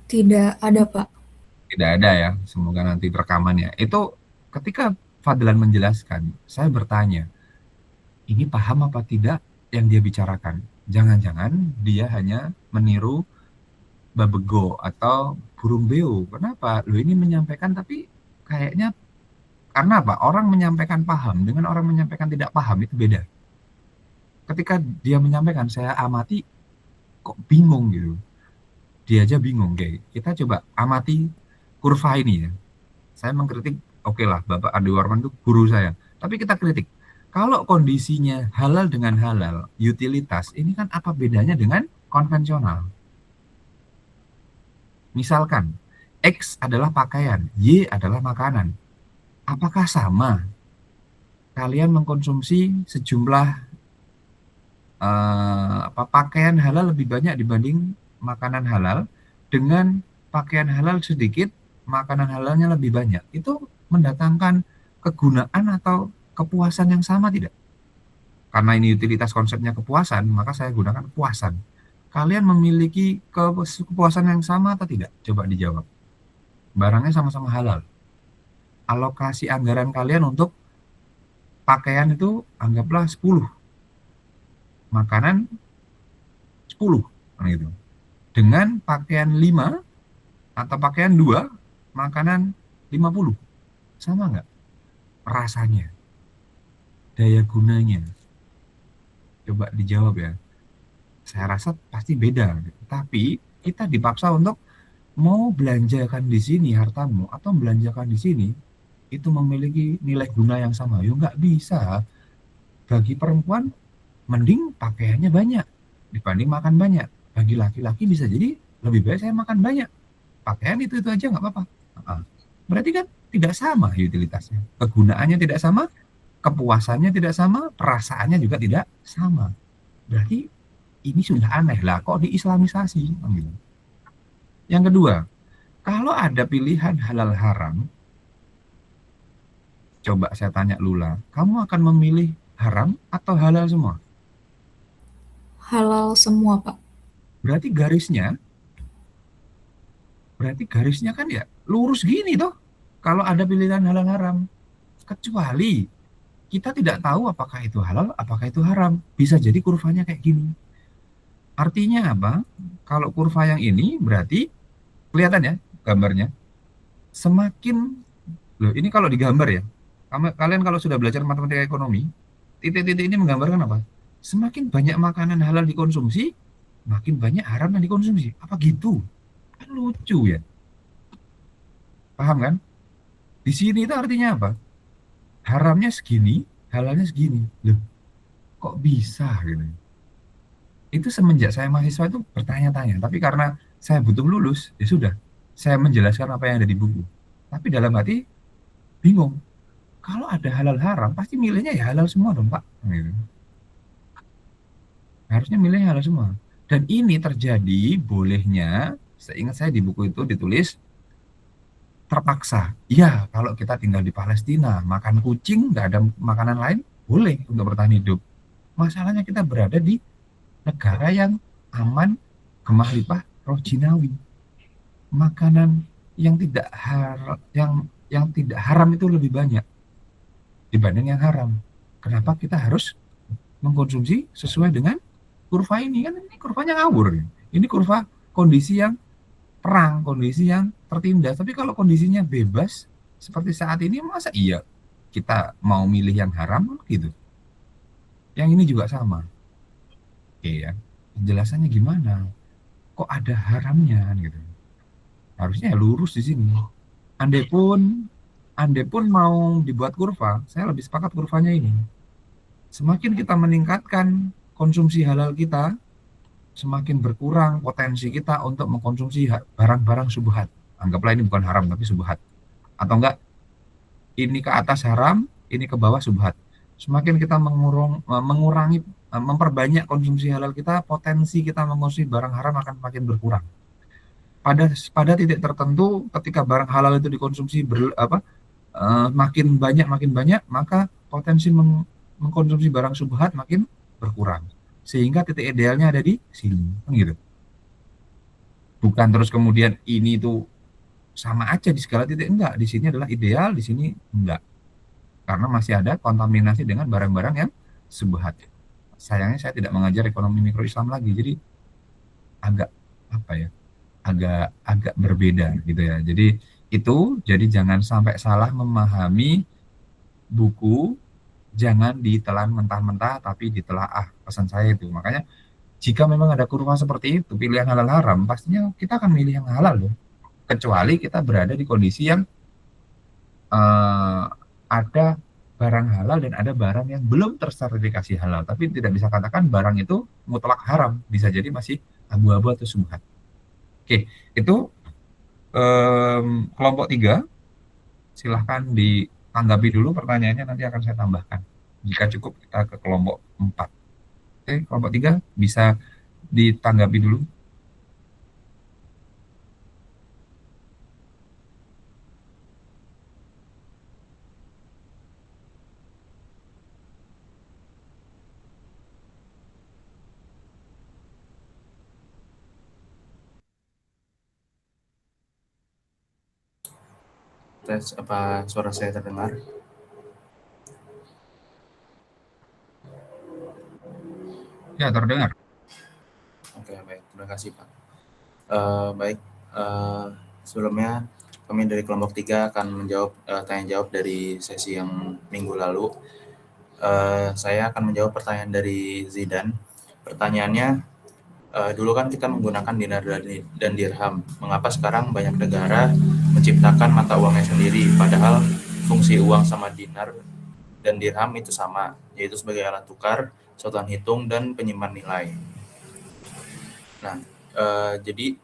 Tidak ada, Pak. Tidak ada ya, semoga nanti rekamannya. Itu ketika Fadlan menjelaskan, saya bertanya, ini paham apa tidak yang dia bicarakan? Jangan-jangan dia hanya meniru babego atau burung beo. Kenapa? Loh, ini menyampaikan tapi kayaknya, karena apa? Orang menyampaikan paham dengan orang menyampaikan tidak paham itu beda. Ketika dia menyampaikan, saya amati kok bingung gitu. Dia aja bingung. Kayak kita coba amati kurva ini ya. Saya mengkritik, oke lah, Bapak Andi Warman itu guru saya. Tapi kita kritik, kalau kondisinya halal dengan halal, utilitas, ini kan apa bedanya dengan konvensional? Misalkan, X adalah pakaian, Y adalah makanan. Apakah sama kalian mengkonsumsi sejumlah pakaian halal lebih banyak dibanding makanan halal, dengan pakaian halal sedikit, makanan halalnya lebih banyak? Itu mendatangkan kegunaan atau kepuasan yang sama tidak? Karena ini utilitas konsepnya kepuasan, maka saya gunakan kepuasan. Kalian memiliki kepuasan yang sama atau tidak? Coba dijawab. Barangnya sama-sama halal. Alokasi anggaran kalian untuk pakaian itu anggaplah 10. Makanan 10. Gitu. Dengan pakaian 5 atau pakaian 2, makanan 50. Sama nggak rasanya? Daya gunanya? Coba dijawab ya. Saya rasa pasti beda. Tapi kita dipaksa untuk mau belanjakan di sini hartamu atau belanjakan di sini itu memiliki nilai guna yang sama. Ya nggak bisa. Bagi perempuan mending pakaiannya banyak dibanding makan banyak. Bagi laki-laki bisa jadi lebih baik saya makan banyak. Pakaian itu aja nggak apa-apa. Berarti kan tidak sama utilitasnya. Kegunaannya tidak sama, kepuasannya tidak sama, perasaannya juga tidak sama. Berarti ini sudah aneh lah, kok diislamisasi? Yang kedua, kalau ada pilihan halal haram, coba saya tanya Lula, kamu akan memilih haram atau halal semua? Halal semua, Pak. Berarti garisnya kan ya lurus gini toh. Kalau ada pilihan halal haram, kecuali kita tidak tahu apakah itu halal, apakah itu haram. Bisa jadi kurvanya kayak gini. Artinya apa? Kalau kurva yang ini berarti kelihatan ya gambarnya. Semakin, loh ini kalau digambar ya, kalian kalau sudah belajar matematika ekonomi, titik-titik ini menggambarkan apa? Semakin banyak makanan halal dikonsumsi, makin banyak haram yang dikonsumsi. Apa gitu? Kan lucu ya. Paham kan? Di sini itu artinya apa? Haramnya segini, halalnya segini. Loh, kok bisa gitu? Itu semenjak saya mahasiswa itu bertanya-tanya. Tapi karena saya butuh lulus, ya sudah. Saya menjelaskan apa yang ada di buku. Tapi dalam hati, bingung. Kalau ada halal haram, pasti milihnya ya halal semua dong, Pak. Gitu. Harusnya milihnya halal semua. Dan ini terjadi bolehnya, seingat saya di buku itu ditulis, terpaksa. Ya, kalau kita tinggal di Palestina, makan kucing, nggak ada makanan lain, boleh untuk bertahan hidup. Masalahnya kita berada di negara yang aman, gemah limpah, roh jinawi. Makanan yang tidak haram itu lebih banyak dibanding yang haram. Kenapa kita harus mengkonsumsi sesuai dengan kurva ini? Kan ini kurvanya ngawur. Ini kurva kondisi yang perang, kondisi yang tertindas. Tapi kalau kondisinya bebas seperti saat ini, masa iya kita mau milih yang haram gitu? Yang ini juga sama. Oke ya, penjelasannya gimana? Kok ada haramnya gitu? Harusnya ya lurus di sini. Andai pun mau dibuat kurva, saya lebih sepakat kurvanya ini. Semakin kita meningkatkan konsumsi halal kita, semakin berkurang potensi kita untuk mengkonsumsi barang-barang subhat. Anggaplah ini bukan haram tapi subhat. Atau enggak, ini ke atas haram, ini ke bawah subhat. Semakin kita mengurangi, memperbanyak konsumsi halal kita, potensi kita mengkonsumsi barang haram akan makin berkurang. Pada titik tertentu, ketika barang halal itu dikonsumsi makin banyak, maka potensi mengkonsumsi barang subhat makin berkurang. Sehingga titik idealnya ada di sini, gitu. Bukan terus kemudian ini tuh sama aja di segala titik, enggak. Di sini adalah ideal, di sini enggak. Karena masih ada kontaminasi dengan barang-barang yang subhat. Sayangnya saya tidak mengajar ekonomi mikro Islam lagi, jadi agak apa ya? Agak berbeda gitu ya. Jadi jangan sampai salah memahami buku, jangan ditelan mentah-mentah tapi ditelaah, pesan saya itu. Makanya jika memang ada kurva seperti itu, pilihan halal haram, pastinya kita akan milih yang halal loh. Kecuali kita berada di kondisi yang ada barang halal dan ada barang yang belum tersertifikasi halal, tapi tidak bisa katakan barang itu mutlak haram, bisa jadi masih abu-abu atau subhat. Oke, itu kelompok 3, silahkan ditanggapi dulu pertanyaannya, nanti akan saya tambahkan. Jika cukup kita ke kelompok 4. Oke, kelompok 3 bisa ditanggapi dulu. Tes, apa suara saya terdengar? Ya, terdengar. Oke, baik. Terima kasih, Pak. Baik, sebelumnya kami dari kelompok 3 akan menjawab tanya jawab dari sesi yang minggu lalu. Saya akan menjawab pertanyaan dari Zidan. Pertanyaannya, dulu kan kita menggunakan dinar dan dirham. Mengapa sekarang banyak negara menciptakan mata uangnya sendiri, padahal fungsi uang sama dinar dan dirham itu sama, yaitu sebagai alat tukar, satuan hitung, dan penyimpan nilai. Nah, jadi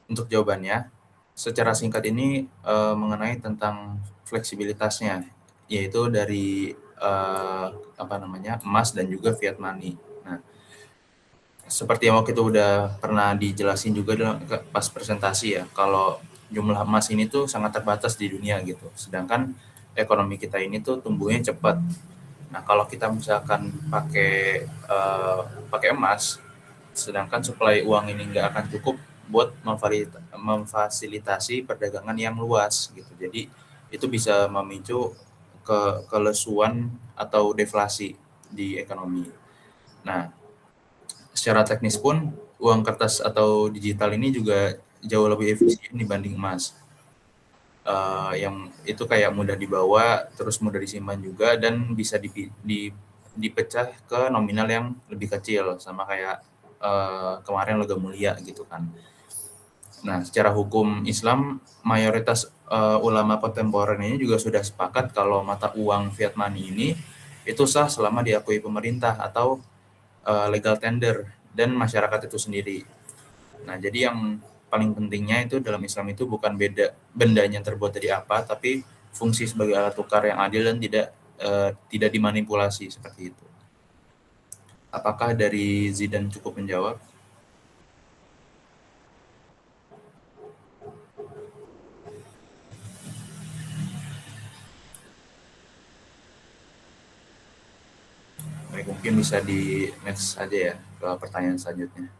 untuk jawabannya, secara singkat ini mengenai tentang fleksibilitasnya, yaitu dari emas dan juga fiat money. Nah, seperti yang waktu itu udah pernah dijelasin juga pas presentasi ya, kalau jumlah emas ini tuh sangat terbatas di dunia gitu, sedangkan ekonomi kita ini tuh tumbuhnya cepat. Nah, kalau kita misalkan pakai emas, sedangkan suplai uang ini nggak akan cukup buat memfasilitasi perdagangan yang luas gitu. Jadi itu bisa memicu kelesuan atau deflasi di ekonomi. Nah, secara teknis pun uang kertas atau digital ini juga jauh lebih efisien dibanding emas. Yang itu kayak mudah dibawa, terus mudah disimpan juga, dan bisa dipecah ke nominal yang lebih kecil, sama kayak kemarin logam mulia gitu kan. Nah, secara hukum Islam, mayoritas ulama kontemporer ini juga sudah sepakat kalau mata uang fiat money ini itu sah selama diakui pemerintah atau legal tender dan masyarakat itu sendiri. Nah, jadi yang paling pentingnya itu dalam Islam itu bukan bendanya terbuat dari apa, tapi fungsi sebagai alat tukar yang adil dan tidak dimanipulasi seperti itu. Apakah dari Zidan cukup menjawab? Baik, mungkin bisa di next saja ya ke pertanyaan selanjutnya.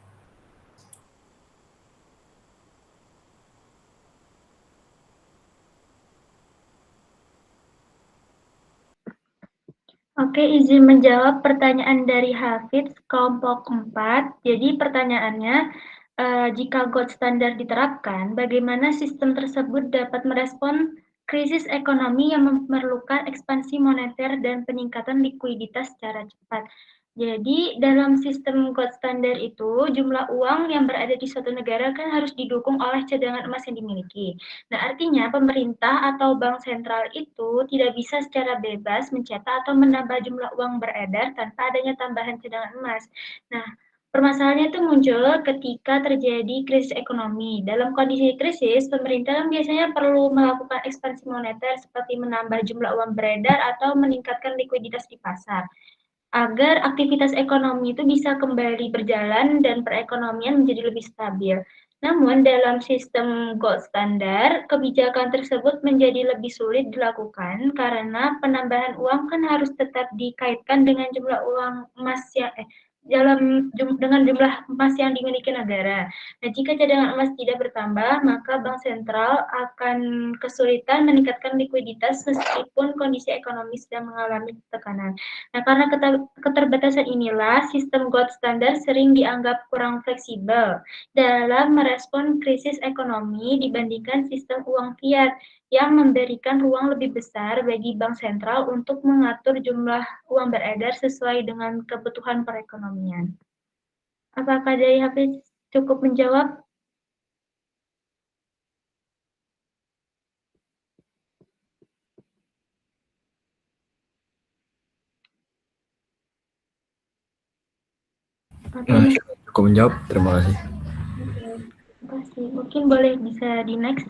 Oke, izin menjawab pertanyaan dari Hafiz, kelompok 4. Jadi pertanyaannya, jika gold standard diterapkan, bagaimana sistem tersebut dapat merespon krisis ekonomi yang memerlukan ekspansi moneter dan peningkatan likuiditas secara cepat? Jadi dalam sistem gold standard itu, jumlah uang yang berada di suatu negara kan harus didukung oleh cadangan emas yang dimiliki. Nah, artinya pemerintah atau bank sentral itu tidak bisa secara bebas mencetak atau menambah jumlah uang beredar tanpa adanya tambahan cadangan emas. Nah, permasalahannya itu muncul ketika terjadi krisis ekonomi. Dalam kondisi krisis, pemerintah kan biasanya perlu melakukan ekspansi moneter seperti menambah jumlah uang beredar atau meningkatkan likuiditas di pasar agar aktivitas ekonomi itu bisa kembali berjalan dan perekonomian menjadi lebih stabil. Namun dalam sistem gold standar, kebijakan tersebut menjadi lebih sulit dilakukan karena penambahan uang kan harus tetap dikaitkan dengan jumlah uang emas dengan jumlah emas yang dimiliki negara. Nah, jika cadangan emas tidak bertambah, maka bank sentral akan kesulitan meningkatkan likuiditas meskipun kondisi ekonomi sedang mengalami tekanan. Nah, karena keterbatasan inilah, sistem gold standard sering dianggap kurang fleksibel dalam merespon krisis ekonomi dibandingkan sistem uang fiat yang memberikan ruang lebih besar bagi bank sentral untuk mengatur jumlah uang beredar sesuai dengan kebutuhan perekonomian. Apakah dari Hafiz cukup menjawab? Oke, Cukup menjawab, terima kasih. terima kasih. Mungkin boleh bisa di next.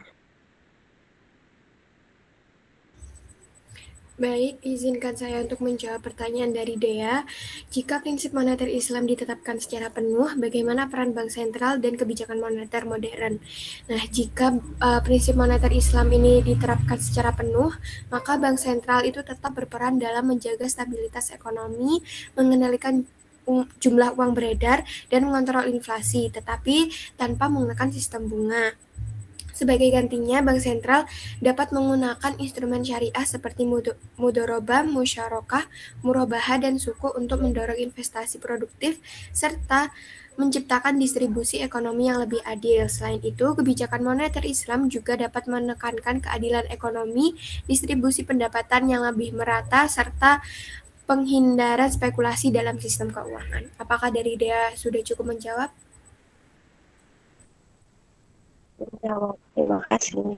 Baik, izinkan saya untuk menjawab pertanyaan dari Dea. Jika prinsip moneter Islam ditetapkan secara penuh, bagaimana peran bank sentral dan kebijakan moneter modern? Nah, jika prinsip moneter Islam ini diterapkan secara penuh, maka bank sentral itu tetap berperan dalam menjaga stabilitas ekonomi, mengendalikan jumlah uang beredar, dan mengontrol inflasi, tetapi tanpa menggunakan sistem bunga. Sebagai gantinya, bank sentral dapat menggunakan instrumen syariah seperti mudorobah, musyarakah, murabahah, dan suku untuk mendorong investasi produktif serta menciptakan distribusi ekonomi yang lebih adil. Selain itu, kebijakan moneter Islam juga dapat menekankan keadilan ekonomi, distribusi pendapatan yang lebih merata, serta penghindaran spekulasi dalam sistem keuangan. Apakah dari Dea sudah cukup menjawab? Menjawab. Terima kasih.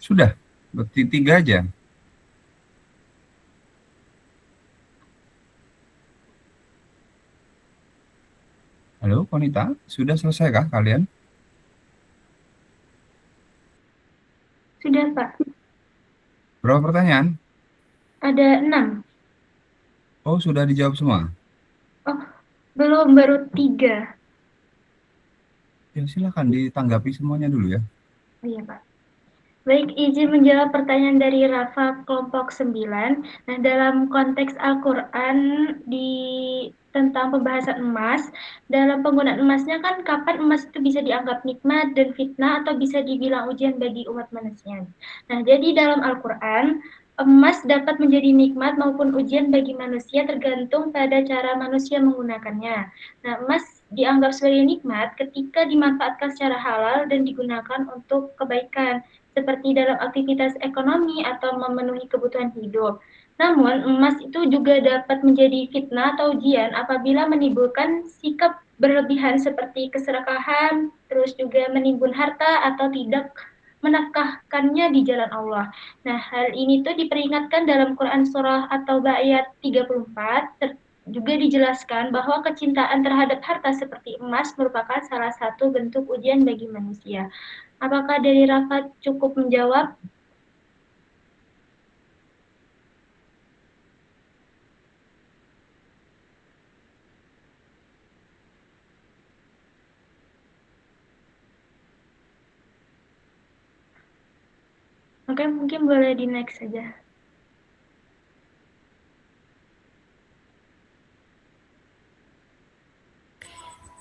Sudah, berarti 3 aja. Halo, Konita, sudah selesai kah kalian? Sudah, Pak. Berapa pertanyaan? Ada 6. Oh, sudah dijawab semua? Oh, belum, baru 3. Ya, silakan ditanggapi semuanya dulu ya. Oh, iya, Pak. Baik, izin menjawab pertanyaan dari Rafa kelompok 9. Nah, dalam konteks Al-Quran tentang pembahasan emas, dalam penggunaan emasnya kan kapan emas itu bisa dianggap nikmat dan fitnah atau bisa dibilang ujian bagi umat manusia. Nah, jadi dalam Al-Quran, emas dapat menjadi nikmat maupun ujian bagi manusia tergantung pada cara manusia menggunakannya. Nah, emas dianggap sebagai nikmat ketika dimanfaatkan secara halal dan digunakan untuk kebaikan, seperti dalam aktivitas ekonomi atau memenuhi kebutuhan hidup. Namun, emas itu juga dapat menjadi fitnah atau ujian apabila menimbulkan sikap berlebihan seperti keserakahan, terus juga menimbun harta atau tidak menafkahkannya di jalan Allah. Nah, hal ini tuh diperingatkan dalam Quran Surah At-Taubah ayat 34, juga dijelaskan bahwa kecintaan terhadap harta seperti emas merupakan salah satu bentuk ujian bagi manusia. Apakah dari Rafa cukup menjawab? Oke, mungkin boleh di next saja.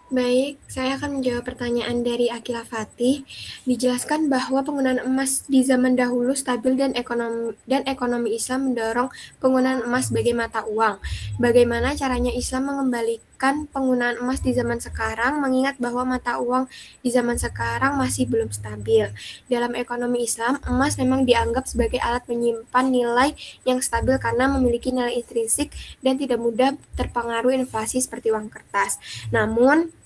Baik, saya akan menjawab pertanyaan dari Akila Fatih. Dijelaskan bahwa penggunaan emas di zaman dahulu stabil dan ekonomi Islam mendorong penggunaan emas sebagai mata uang. Bagaimana caranya Islam mengembalikan penggunaan emas di zaman sekarang, mengingat bahwa mata uang di zaman sekarang masih belum stabil. Dalam ekonomi Islam, emas memang dianggap sebagai alat menyimpan nilai yang stabil karena memiliki nilai intrinsik dan tidak mudah terpengaruh inflasi seperti uang kertas. Namun,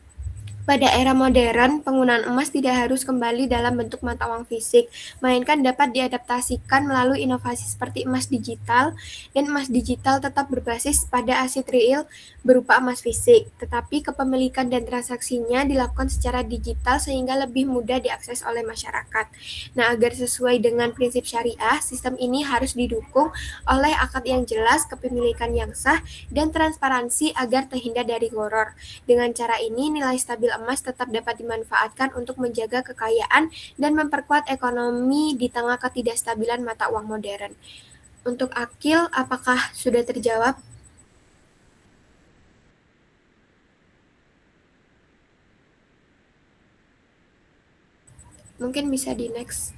Pada era modern, penggunaan emas tidak harus kembali dalam bentuk mata uang fisik, melainkan dapat diadaptasikan melalui inovasi seperti emas digital, dan emas digital tetap berbasis pada aset real berupa emas fisik, tetapi kepemilikan dan transaksinya dilakukan secara digital sehingga lebih mudah diakses oleh masyarakat. Nah, agar sesuai dengan prinsip syariah, sistem ini harus didukung oleh akad yang jelas, kepemilikan yang sah, dan transparansi agar terhindar dari gharar. Dengan cara ini, nilai stabil emas tetap dapat dimanfaatkan untuk menjaga kekayaan dan memperkuat ekonomi di tengah ketidakstabilan mata uang modern. Untuk Akil, apakah sudah terjawab? Mungkin bisa di next.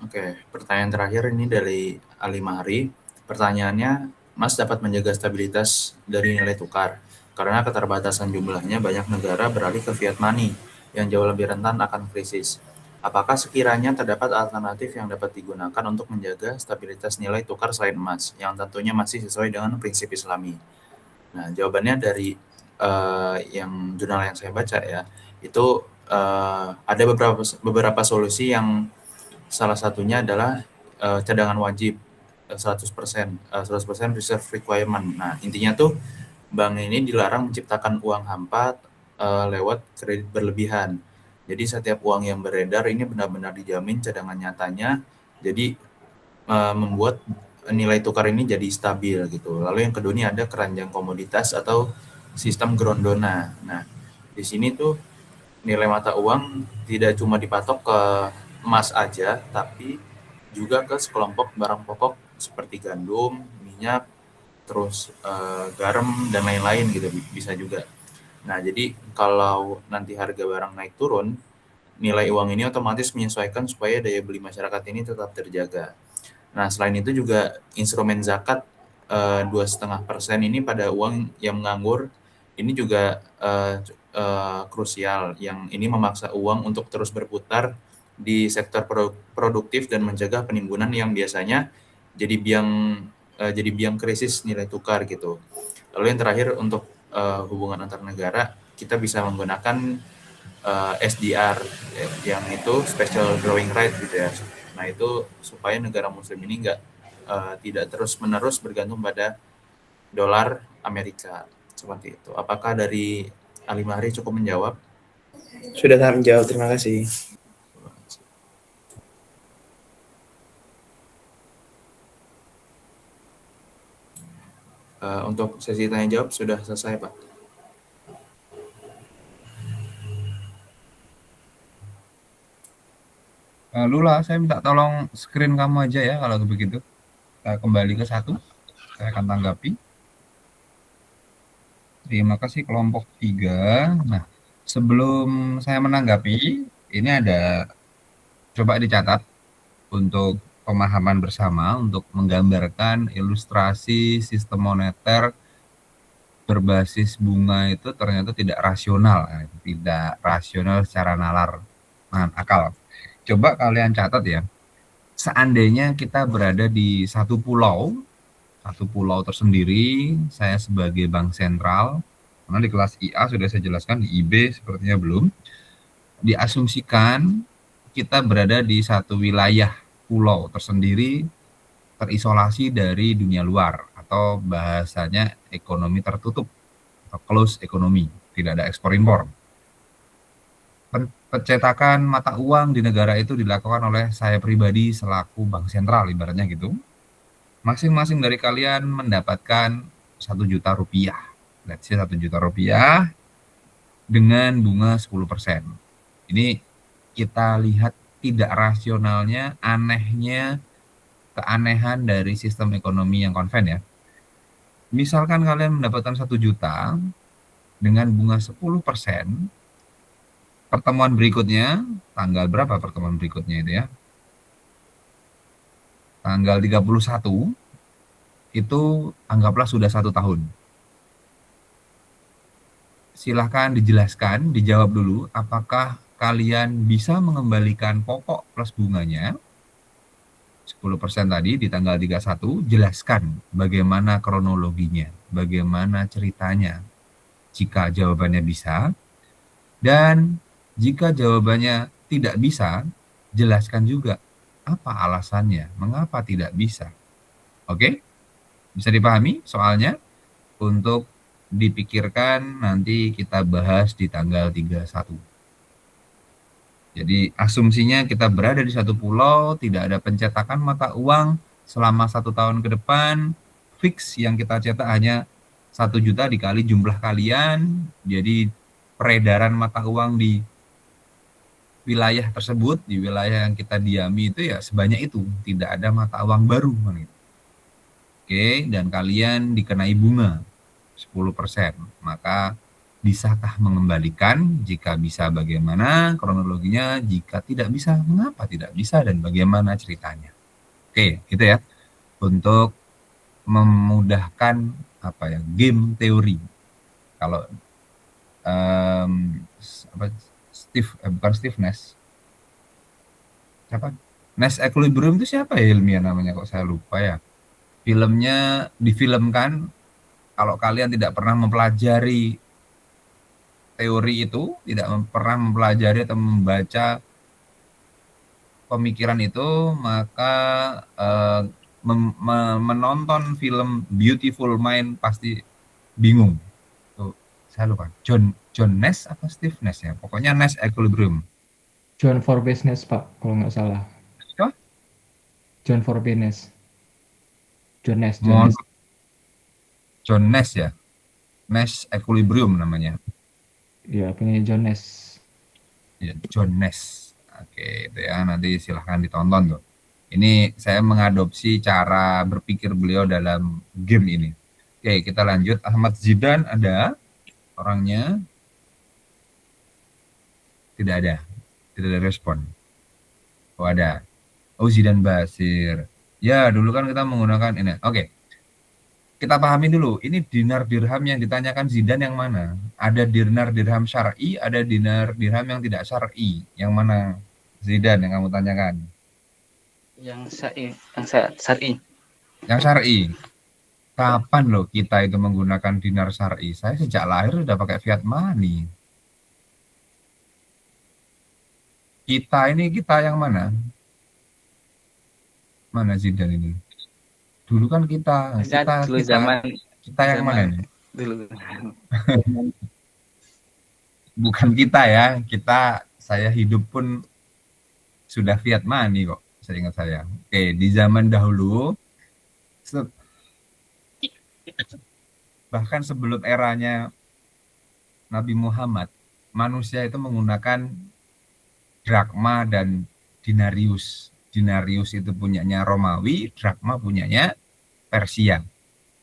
Oke, pertanyaan terakhir ini dari Ali Mahri. Pertanyaannya, Mas dapat menjaga stabilitas dari nilai tukar karena keterbatasan jumlahnya banyak negara beralih ke fiat money yang jauh lebih rentan akan krisis. Apakah sekiranya terdapat alternatif yang dapat digunakan untuk menjaga stabilitas nilai tukar selain emas, yang tentunya masih sesuai dengan prinsip Islami? Nah, jawabannya dari yang jurnal yang saya baca ya, itu ada beberapa solusi yang salah satunya adalah cadangan wajib 100% reserve requirement. Nah, intinya tuh bank ini dilarang menciptakan uang hampa lewat kredit berlebihan. Jadi setiap uang yang beredar ini benar-benar dijamin cadangan nyatanya. Jadi membuat nilai tukar ini jadi stabil gitu. Lalu yang kedua ini ada keranjang komoditas atau sistem grondona. Nah, di sini tuh nilai mata uang tidak cuma dipatok ke emas aja, tapi juga ke sekelompok barang pokok seperti gandum, minyak, terus garam dan lain-lain gitu bisa juga. Nah, jadi kalau nanti harga barang naik turun, nilai uang ini otomatis menyesuaikan supaya daya beli masyarakat ini tetap terjaga. Nah, selain itu juga instrumen zakat 2,5% ini pada uang yang menganggur ini juga krusial, yang ini memaksa uang untuk terus berputar di sektor produktif dan mencegah penimbunan yang biasanya jadi biang krisis nilai tukar gitu. Lalu yang terakhir untuk hubungan antar negara, kita bisa menggunakan SDR yang itu special drawing right gitu ya. Nah, itu supaya negara muslim ini tidak terus-menerus bergantung pada dolar Amerika seperti itu. Apakah dari Ali Mahri cukup menjawab? Sudah terjawab, terima kasih. Untuk sesi tanya jawab sudah selesai, Pak. Lula, saya minta tolong screen kamu aja ya kalau begitu. Kita kembali ke 1, saya akan tanggapi. Terima kasih kelompok 3. Nah, sebelum saya menanggapi, ini ada coba dicatat untuk pemahaman bersama untuk menggambarkan ilustrasi sistem moneter berbasis bunga itu ternyata tidak rasional secara nalar akal. Coba kalian catat ya, seandainya kita berada di satu pulau tersendiri, saya sebagai bank sentral, karena di kelas IA sudah saya jelaskan, di IB sepertinya belum, diasumsikan kita berada di satu wilayah pulau tersendiri, terisolasi dari dunia luar, atau bahasanya ekonomi tertutup, atau closed economy, tidak ada ekspor impor. Pencetakan mata uang di negara itu dilakukan oleh saya pribadi selaku bank sentral, ibaratnya gitu. Masing-masing dari kalian mendapatkan 1 juta rupiah. Let's say 1 juta rupiah dengan bunga 10%. Ini kita lihat tidak rasionalnya, keanehan dari sistem ekonomi yang konven ya. Misalkan kalian mendapatkan 1 juta dengan bunga 10%, pertemuan berikutnya, tanggal berapa pertemuan berikutnya itu ya? Tanggal 31, itu anggaplah sudah 1 tahun. Silahkan dijelaskan, dijawab dulu, apakah kalian bisa mengembalikan pokok plus bunganya 10% tadi di tanggal 31, jelaskan bagaimana kronologinya, bagaimana ceritanya. Jika jawabannya bisa, dan jika jawabannya tidak bisa, jelaskan juga apa alasannya, mengapa tidak bisa. Oke? Bisa dipahami soalnya? Untuk dipikirkan nanti kita bahas di tanggal 31. Jadi asumsinya kita berada di satu pulau, tidak ada pencetakan mata uang selama 1 tahun ke depan, fix yang kita cetak hanya 1 juta dikali jumlah kalian, jadi peredaran mata uang di wilayah tersebut, di wilayah yang kita diami itu ya sebanyak itu, tidak ada mata uang baru. Oke, dan kalian dikenai bunga 10%, maka bisakah mengembalikan? Jika bisa, bagaimana kronologinya? Jika tidak bisa, mengapa tidak bisa dan bagaimana ceritanya? Oke, gitu ya. Untuk memudahkan game teori. Kalau bukan Steve Nash. Siapa? Nash Equilibrium itu siapa ya ilmiah namanya, kok saya lupa ya. Filmnya difilmkan. Kalau kalian tidak pernah mempelajari teori itu, tidak pernah mempelajari atau membaca pemikiran itu, maka menonton film Beautiful Mind pasti bingung. Tuh, saya lupa. John Nash apa Steve Nash ya? Pokoknya Nash Equilibrium. John Forbes Nash, Pak, kalau nggak salah. Apa? John Forbes Nash. John Nash ya, Nash Equilibrium namanya. Ya, penyanyi John Nash. Ya, John Nash. Oke, itu ya, nanti silahkan ditonton tuh. Ini saya mengadopsi cara berpikir beliau dalam game ini. Oke, kita lanjut. Ahmad Zidan ada orangnya? Tidak ada respon. Oh ada. Oh, Zidan Basir. Ya, dulu kan kita menggunakan ini. Oke. Kita pahami dulu, ini dinar dirham yang ditanyakan Zidan yang mana? Ada dinar dirham syar'i, ada dinar dirham yang tidak syar'i. Yang mana Zidan yang kamu tanyakan? Yang syar'i. Yang syar'i. Kapan loh kita itu menggunakan dinar syar'i? Saya sejak lahir sudah pakai fiat money. Kita yang mana? Mana Zidan ini? Dulu kan kita yang mana nih? Dulu. Bukan kita ya, saya hidup pun sudah fiat money kok, saya ingat saya. Oke, di zaman dahulu, bahkan sebelum eranya Nabi Muhammad, manusia itu menggunakan drakma dan dinarius. Dinarius itu punyanya Romawi, drakma punyanya Persia.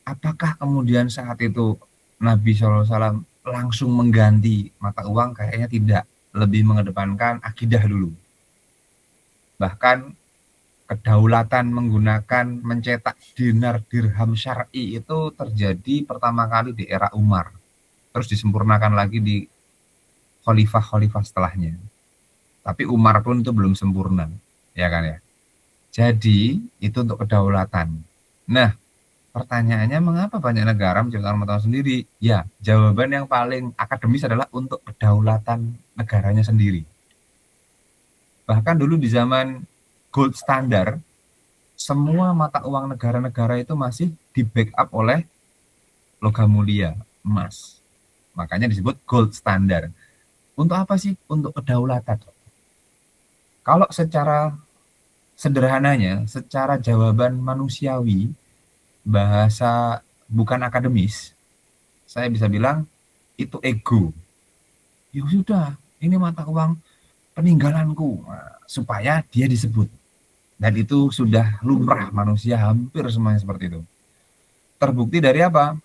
Apakah kemudian saat itu Nabi SAW langsung mengganti mata uang? Kayaknya tidak. Lebih mengedepankan akidah dulu. Bahkan kedaulatan menggunakan mencetak dinar dirham syar'i itu terjadi pertama kali di era Umar. Terus disempurnakan lagi di khalifah-khalifah setelahnya. Tapi Umar pun itu belum sempurna. Ya kan ya? Jadi itu untuk kedaulatan. Nah, pertanyaannya mengapa banyak negara menciptakan mata uang sendiri? Ya, jawaban yang paling akademis adalah untuk kedaulatan negaranya sendiri. Bahkan dulu di zaman gold standard, semua mata uang negara-negara itu masih di backup oleh logam mulia, emas. Makanya disebut gold standard. Untuk apa sih? Untuk kedaulatan. Kalau secara sederhananya, secara jawaban manusiawi, bahasa bukan akademis, saya bisa bilang itu ego. Ya sudah, ini mata uang peninggalanku, supaya dia disebut. Dan itu sudah lumrah manusia, hampir semuanya seperti itu. Terbukti dari apa?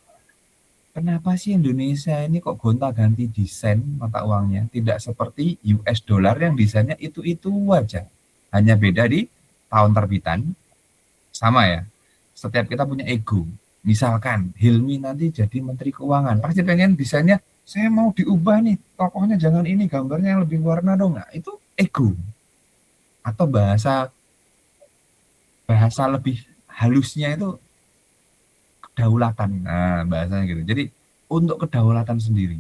Kenapa sih Indonesia ini kok gonta-ganti desain mata uangnya? Tidak seperti US dollar yang desainnya itu-itu aja. Hanya beda di tahun terbitan. Sama ya. Setiap kita punya ego. Misalkan Hilmi nanti jadi Menteri Keuangan. Pasti pengen desainnya, saya mau diubah nih. Tokohnya jangan ini, gambarnya yang lebih warna dong. Nah, itu ego. Atau bahasa bahasa lebih halusnya itu kedaulatan. Nah, bahasanya gitu. Jadi untuk kedaulatan sendiri.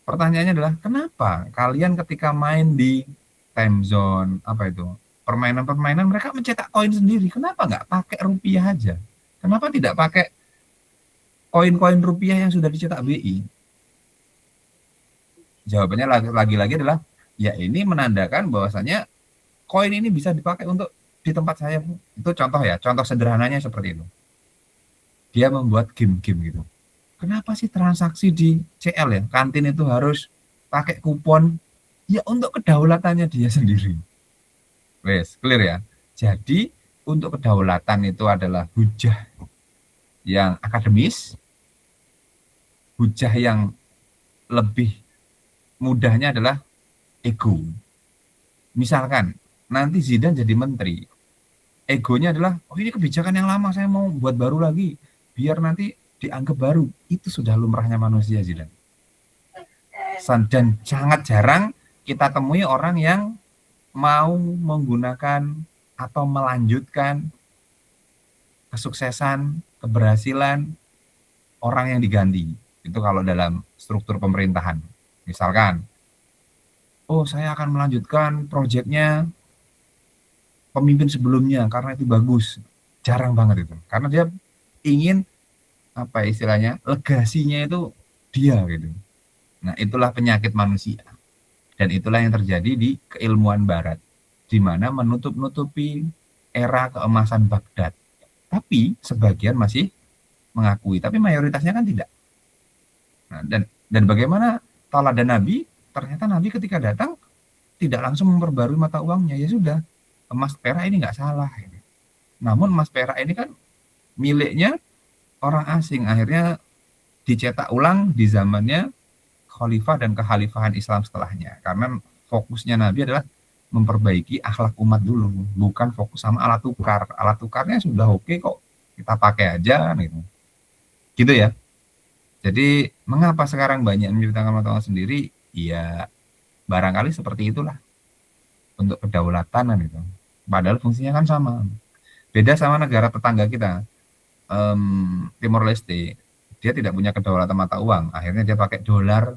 Pertanyaannya adalah kenapa kalian ketika main di time zone apa itu permainan-permainan mereka mencetak koin sendiri? Kenapa nggak pakai rupiah aja? Kenapa tidak pakai koin-koin rupiah yang sudah dicetak BI? Jawabannya lagi-lagi adalah ya ini menandakan bahwasanya koin ini bisa dipakai untuk di tempat saya. Itu contoh ya, contoh sederhananya seperti itu. Dia membuat game-game gitu. Kenapa sih transaksi di CL ya, kantin itu harus pakai kupon? Ya untuk kedaulatannya dia sendiri. Wes, clear ya. Jadi untuk kedaulatan itu adalah hujah yang akademis, hujah yang lebih mudahnya adalah ego. Misalkan nanti Zidane jadi menteri, egonya adalah oh ini kebijakan yang lama saya mau buat baru lagi biar nanti dianggap baru. Itu sudah lumrahnya manusia Zidane. Dan sangat jarang kita temui orang yang mau menggunakan atau melanjutkan kesuksesan, keberhasilan orang yang diganti. Itu kalau dalam struktur pemerintahan. Misalkan, oh saya akan melanjutkan proyeknya pemimpin sebelumnya karena itu bagus. Jarang banget itu. Karena dia ingin apa istilahnya legasinya itu dia gitu. Nah itulah penyakit manusia dan itulah yang terjadi di keilmuan Barat di mana menutup-nutupi era keemasan Baghdad. Tapi sebagian masih mengakui, tapi mayoritasnya kan tidak. Nah, dan bagaimana teladan Nabi? Ternyata Nabi ketika datang tidak langsung memperbarui mata uangnya, ya sudah emas perak ini nggak salah. Namun emas perak ini kan miliknya orang asing, akhirnya dicetak ulang di zamannya khalifah dan kekhalifahan Islam setelahnya. Karena fokusnya Nabi adalah memperbaiki akhlak umat dulu, bukan fokus sama alat tukar. Alat tukarnya sudah oke kok, kita pakai aja gitu. Gitu ya. Jadi mengapa sekarang banyak menciptakan mata uang sendiri? Ya barangkali seperti itulah. Untuk kedaulatan gitu. Padahal fungsinya kan sama. Beda sama negara tetangga kita. Timor Leste, dia tidak punya kedaulatan mata uang, akhirnya dia pakai dolar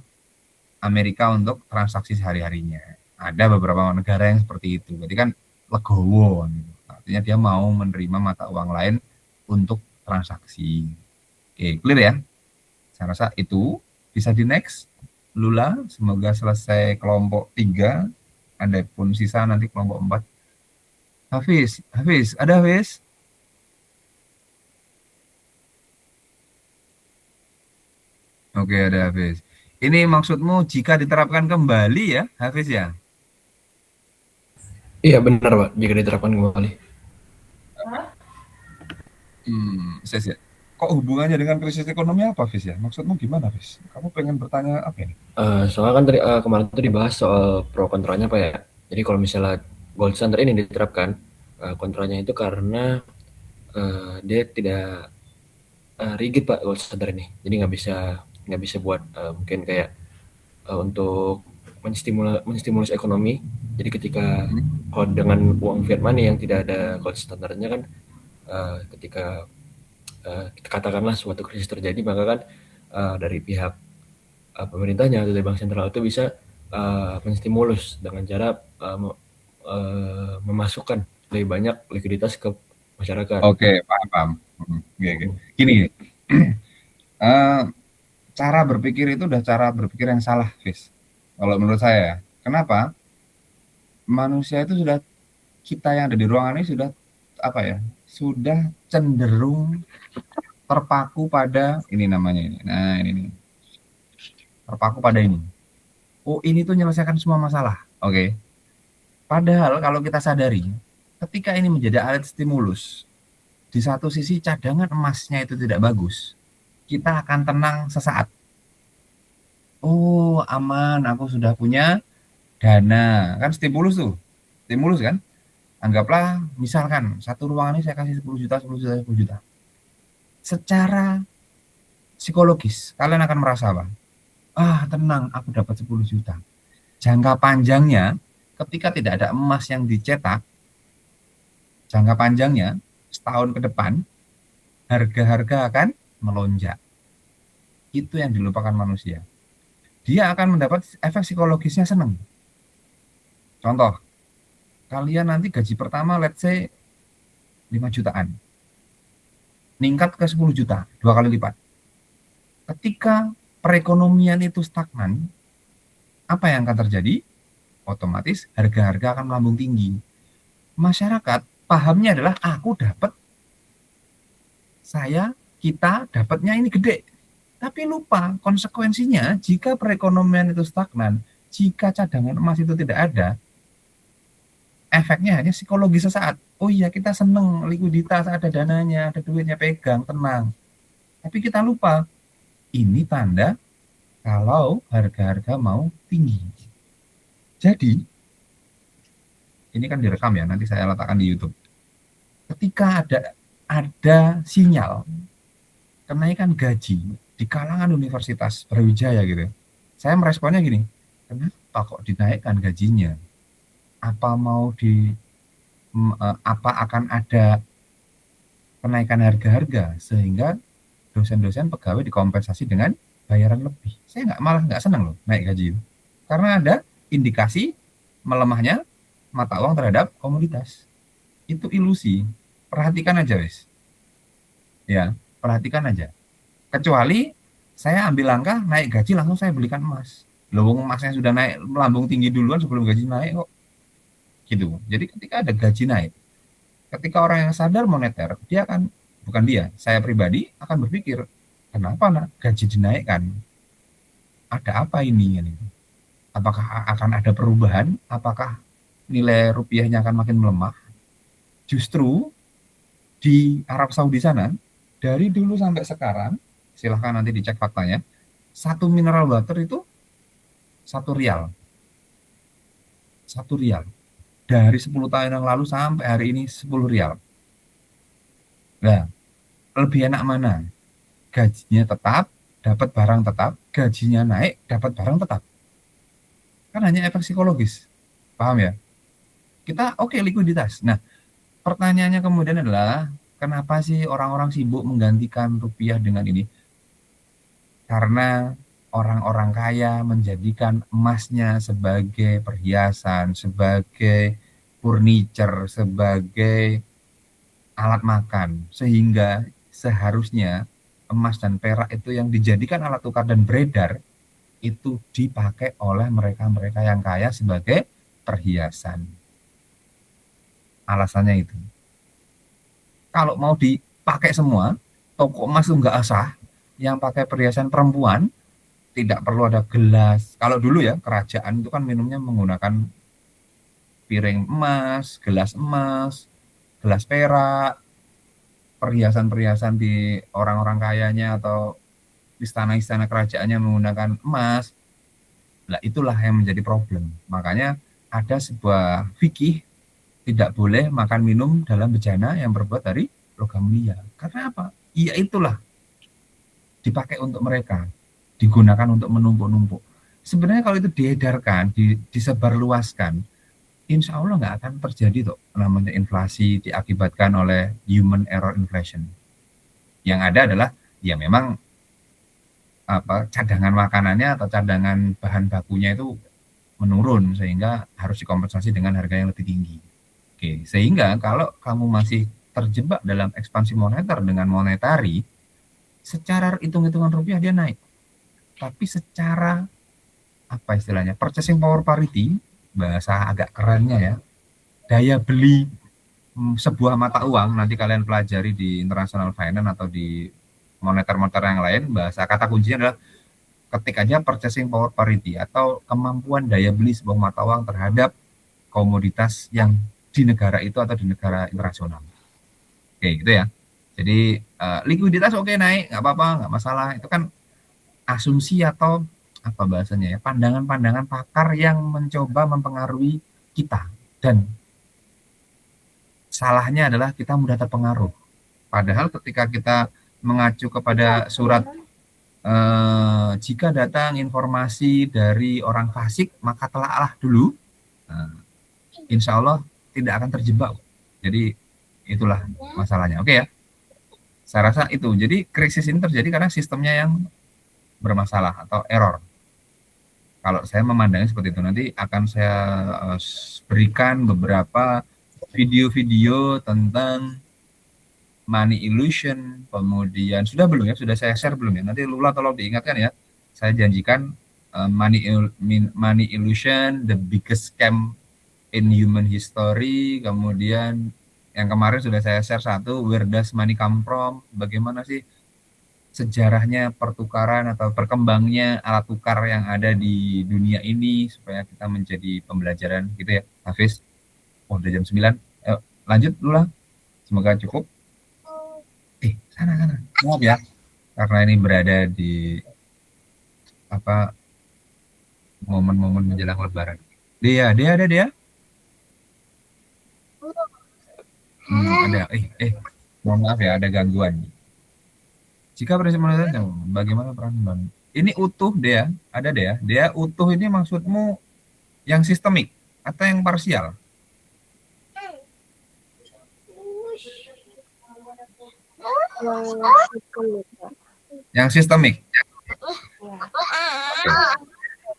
Amerika untuk transaksi sehari-harinya. Ada beberapa negara yang seperti itu, berarti kan legowo, gitu. Artinya dia mau menerima mata uang lain untuk transaksi. Oke, clear ya? Saya rasa itu bisa di next. Lula, semoga selesai kelompok 3, ada pun sisa nanti kelompok 4. Hafiz, ada Hafiz? Oke, ada Hafiz. Ini maksudmu jika diterapkan kembali ya, Hafiz ya? Iya benar Pak, jika diterapkan kembali. Hafiz ya. Kok hubungannya dengan krisis ekonomi apa, Hafiz ya? Maksudmu gimana, Hafiz? Kamu pengen bertanya apa ini? Soalnya kan tadi kemarin itu dibahas soal pro kontranya Pak ya. Jadi kalau misalnya gold standard ini diterapkan, kontranya itu karena dia tidak rigid Pak gold standard ini. Jadi nggak bisa buat mungkin kayak untuk menstimulus ekonomi. Jadi ketika kalau dengan uang fiat money yang tidak ada gold standardnya kan, ketika katakanlah suatu krisis terjadi, maka kan dari pihak pemerintahnya atau dari bank sentral itu bisa menstimulus dengan cara memasukkan lebih banyak likuiditas ke masyarakat. Oke, paham. Gini, cara berpikir itu udah cara berpikir yang salah, Fis. Kalau menurut saya, kenapa? Manusia itu sudah, kita yang ada di ruangan ini sudah apa ya? Sudah cenderung terpaku pada ini namanya ini. Nah, ini. Terpaku pada ini. Oh, ini tuh menyelesaikan semua masalah. Oke. Padahal kalau kita sadari, ketika ini menjadi alat stimulus, di satu sisi cadangan emasnya itu tidak bagus, kita akan tenang sesaat. Oh, aman, aku sudah punya dana. Kan stimulus tuh. Stimulus kan? Anggaplah misalkan satu ruangan ini saya kasih 10 juta. Secara psikologis, kalian akan merasa apa? Tenang, aku dapat 10 juta. Jangka panjangnya, ketika tidak ada emas yang dicetak, jangka panjangnya, setahun ke depan, harga-harga akan melonjak. Itu yang dilupakan manusia. Dia akan mendapat efek psikologisnya senang. Contoh, kalian nanti gaji pertama let's say 5 jutaan. Meningkat ke 10 juta, 2 kali lipat. Ketika perekonomian itu stagnan, apa yang akan terjadi? Otomatis harga-harga akan melambung tinggi. Masyarakat pahamnya adalah aku dapat, kita dapatnya ini gede. Tapi lupa konsekuensinya jika perekonomian itu stagnan, jika cadangan emas itu tidak ada, efeknya hanya psikologi sesaat. Oh iya, kita seneng likuiditas, ada dananya, ada duitnya, pegang, tenang. Tapi kita lupa, ini tanda kalau harga-harga mau tinggi. Jadi, ini kan direkam ya, nanti saya letakkan di YouTube. Ketika ada sinyal kenaikan gaji di kalangan Universitas Brawijaya gitu, saya meresponnya gini, kenapa kok dinaikkan gajinya? Apa akan ada kenaikan harga-harga sehingga dosen-dosen pegawai dikompensasi dengan bayaran lebih? Saya malah nggak senang loh naik gaji itu, karena ada indikasi melemahnya mata uang terhadap komoditas. Itu ilusi. Perhatikan aja wes. Ya, perhatikan aja. Kecuali saya ambil langkah naik gaji langsung saya belikan emas. Loh, emasnya sudah naik melambung tinggi duluan sebelum gaji naik kok. Gitu. Jadi ketika ada gaji naik, ketika orang yang sadar moneter, dia akan, bukan dia, saya pribadi akan berpikir, kenapa gaji dinaikkan? Ada apa ini? Apakah akan ada perubahan? Apakah nilai rupiahnya akan makin melemah? Justru di Arab Saudi sana, dari dulu sampai sekarang, silahkan nanti dicek faktanya, 1 mineral water itu 1 rial. 1 rial. Dari 10 tahun yang lalu sampai hari ini 10 rial. Nah, lebih enak mana? Gajinya tetap, dapat barang tetap, gajinya naik, dapat barang tetap. Kan hanya efek psikologis. Paham ya? Kita oke, likuiditas. Nah, pertanyaannya kemudian adalah, kenapa sih orang-orang sibuk menggantikan rupiah dengan ini? Karena orang-orang kaya menjadikan emasnya sebagai perhiasan, sebagai furniture, sebagai alat makan. Sehingga seharusnya emas dan perak itu yang dijadikan alat tukar dan beredar, itu dipakai oleh mereka-mereka yang kaya sebagai perhiasan. Alasannya itu. Kalau mau dipakai semua, toko emas itu nggak sah, yang pakai perhiasan perempuan, tidak perlu ada gelas. Kalau dulu ya, kerajaan itu kan minumnya menggunakan piring emas, gelas perak, perhiasan-perhiasan di orang-orang kayanya atau istana-istana kerajaannya menggunakan emas. Nah, itulah yang menjadi problem. Makanya ada sebuah fikih, tidak boleh makan minum dalam bejana yang berbuat dari logam mulia. Karena apa? Iya, itulah dipakai untuk mereka, digunakan untuk menumpuk-numpuk. Sebenarnya kalau itu diedarkan, disebarluaskan, insya Allah nggak akan terjadi tuh namanya inflasi diakibatkan oleh human error inflation. Yang ada adalah ya memang cadangan makanannya atau cadangan bahan bakunya itu menurun sehingga harus dikompensasi dengan harga yang lebih tinggi. Oke, sehingga kalau kamu masih terjebak dalam ekspansi moneter dengan monetari, secara hitung-hitungan rupiah dia naik. Tapi secara apa istilahnya? Purchasing power parity, bahasa agak kerennya ya. Daya beli sebuah mata uang, nanti kalian pelajari di international finance atau di moneter-moneter yang lain, bahasa kata kuncinya adalah ketik aja purchasing power parity atau kemampuan daya beli sebuah mata uang terhadap komoditas yang di negara itu atau di negara internasional. Oke, gitu ya. Jadi likuiditas oke naik, nggak apa-apa, nggak masalah. Itu kan asumsi atau apa bahasanya ya, pandangan-pandangan pakar yang mencoba mempengaruhi kita. Dan salahnya adalah kita mudah terpengaruh. Padahal ketika kita mengacu kepada surat jika datang informasi dari orang fasik, maka telaalah dulu. Insya Allah tidak akan terjebak. Jadi itulah masalahnya. Oke ya. Saya rasa itu. Jadi krisis ini terjadi karena sistemnya yang bermasalah atau error. Kalau saya memandangnya seperti itu, nanti akan saya berikan beberapa video-video tentang money illusion, kemudian sudah belum ya? Sudah saya share belum ya? Nanti Lula tolong diingatkan ya. Saya janjikan money illusion, the biggest scam in human history, kemudian yang kemarin sudah saya share satu, where does money come from, bagaimana sih sejarahnya pertukaran atau berkembangnya alat tukar yang ada di dunia ini supaya kita menjadi pembelajaran gitu ya, Hafiz. Oh, udah jam 9. Ayo, lanjut Lula. Semoga cukup. Sana. Maaf ya, karena ini berada di momen-momen menjelang Lebaran. Dia ada dia? Ada. Mohon maaf ya, ada gangguan. Jika prinsip moneter, bagaimana peran bank? Ini utuh dia, ada dia. Dia utuh ini maksudmu yang sistemik atau yang parsial? Yang sistemik. Oke.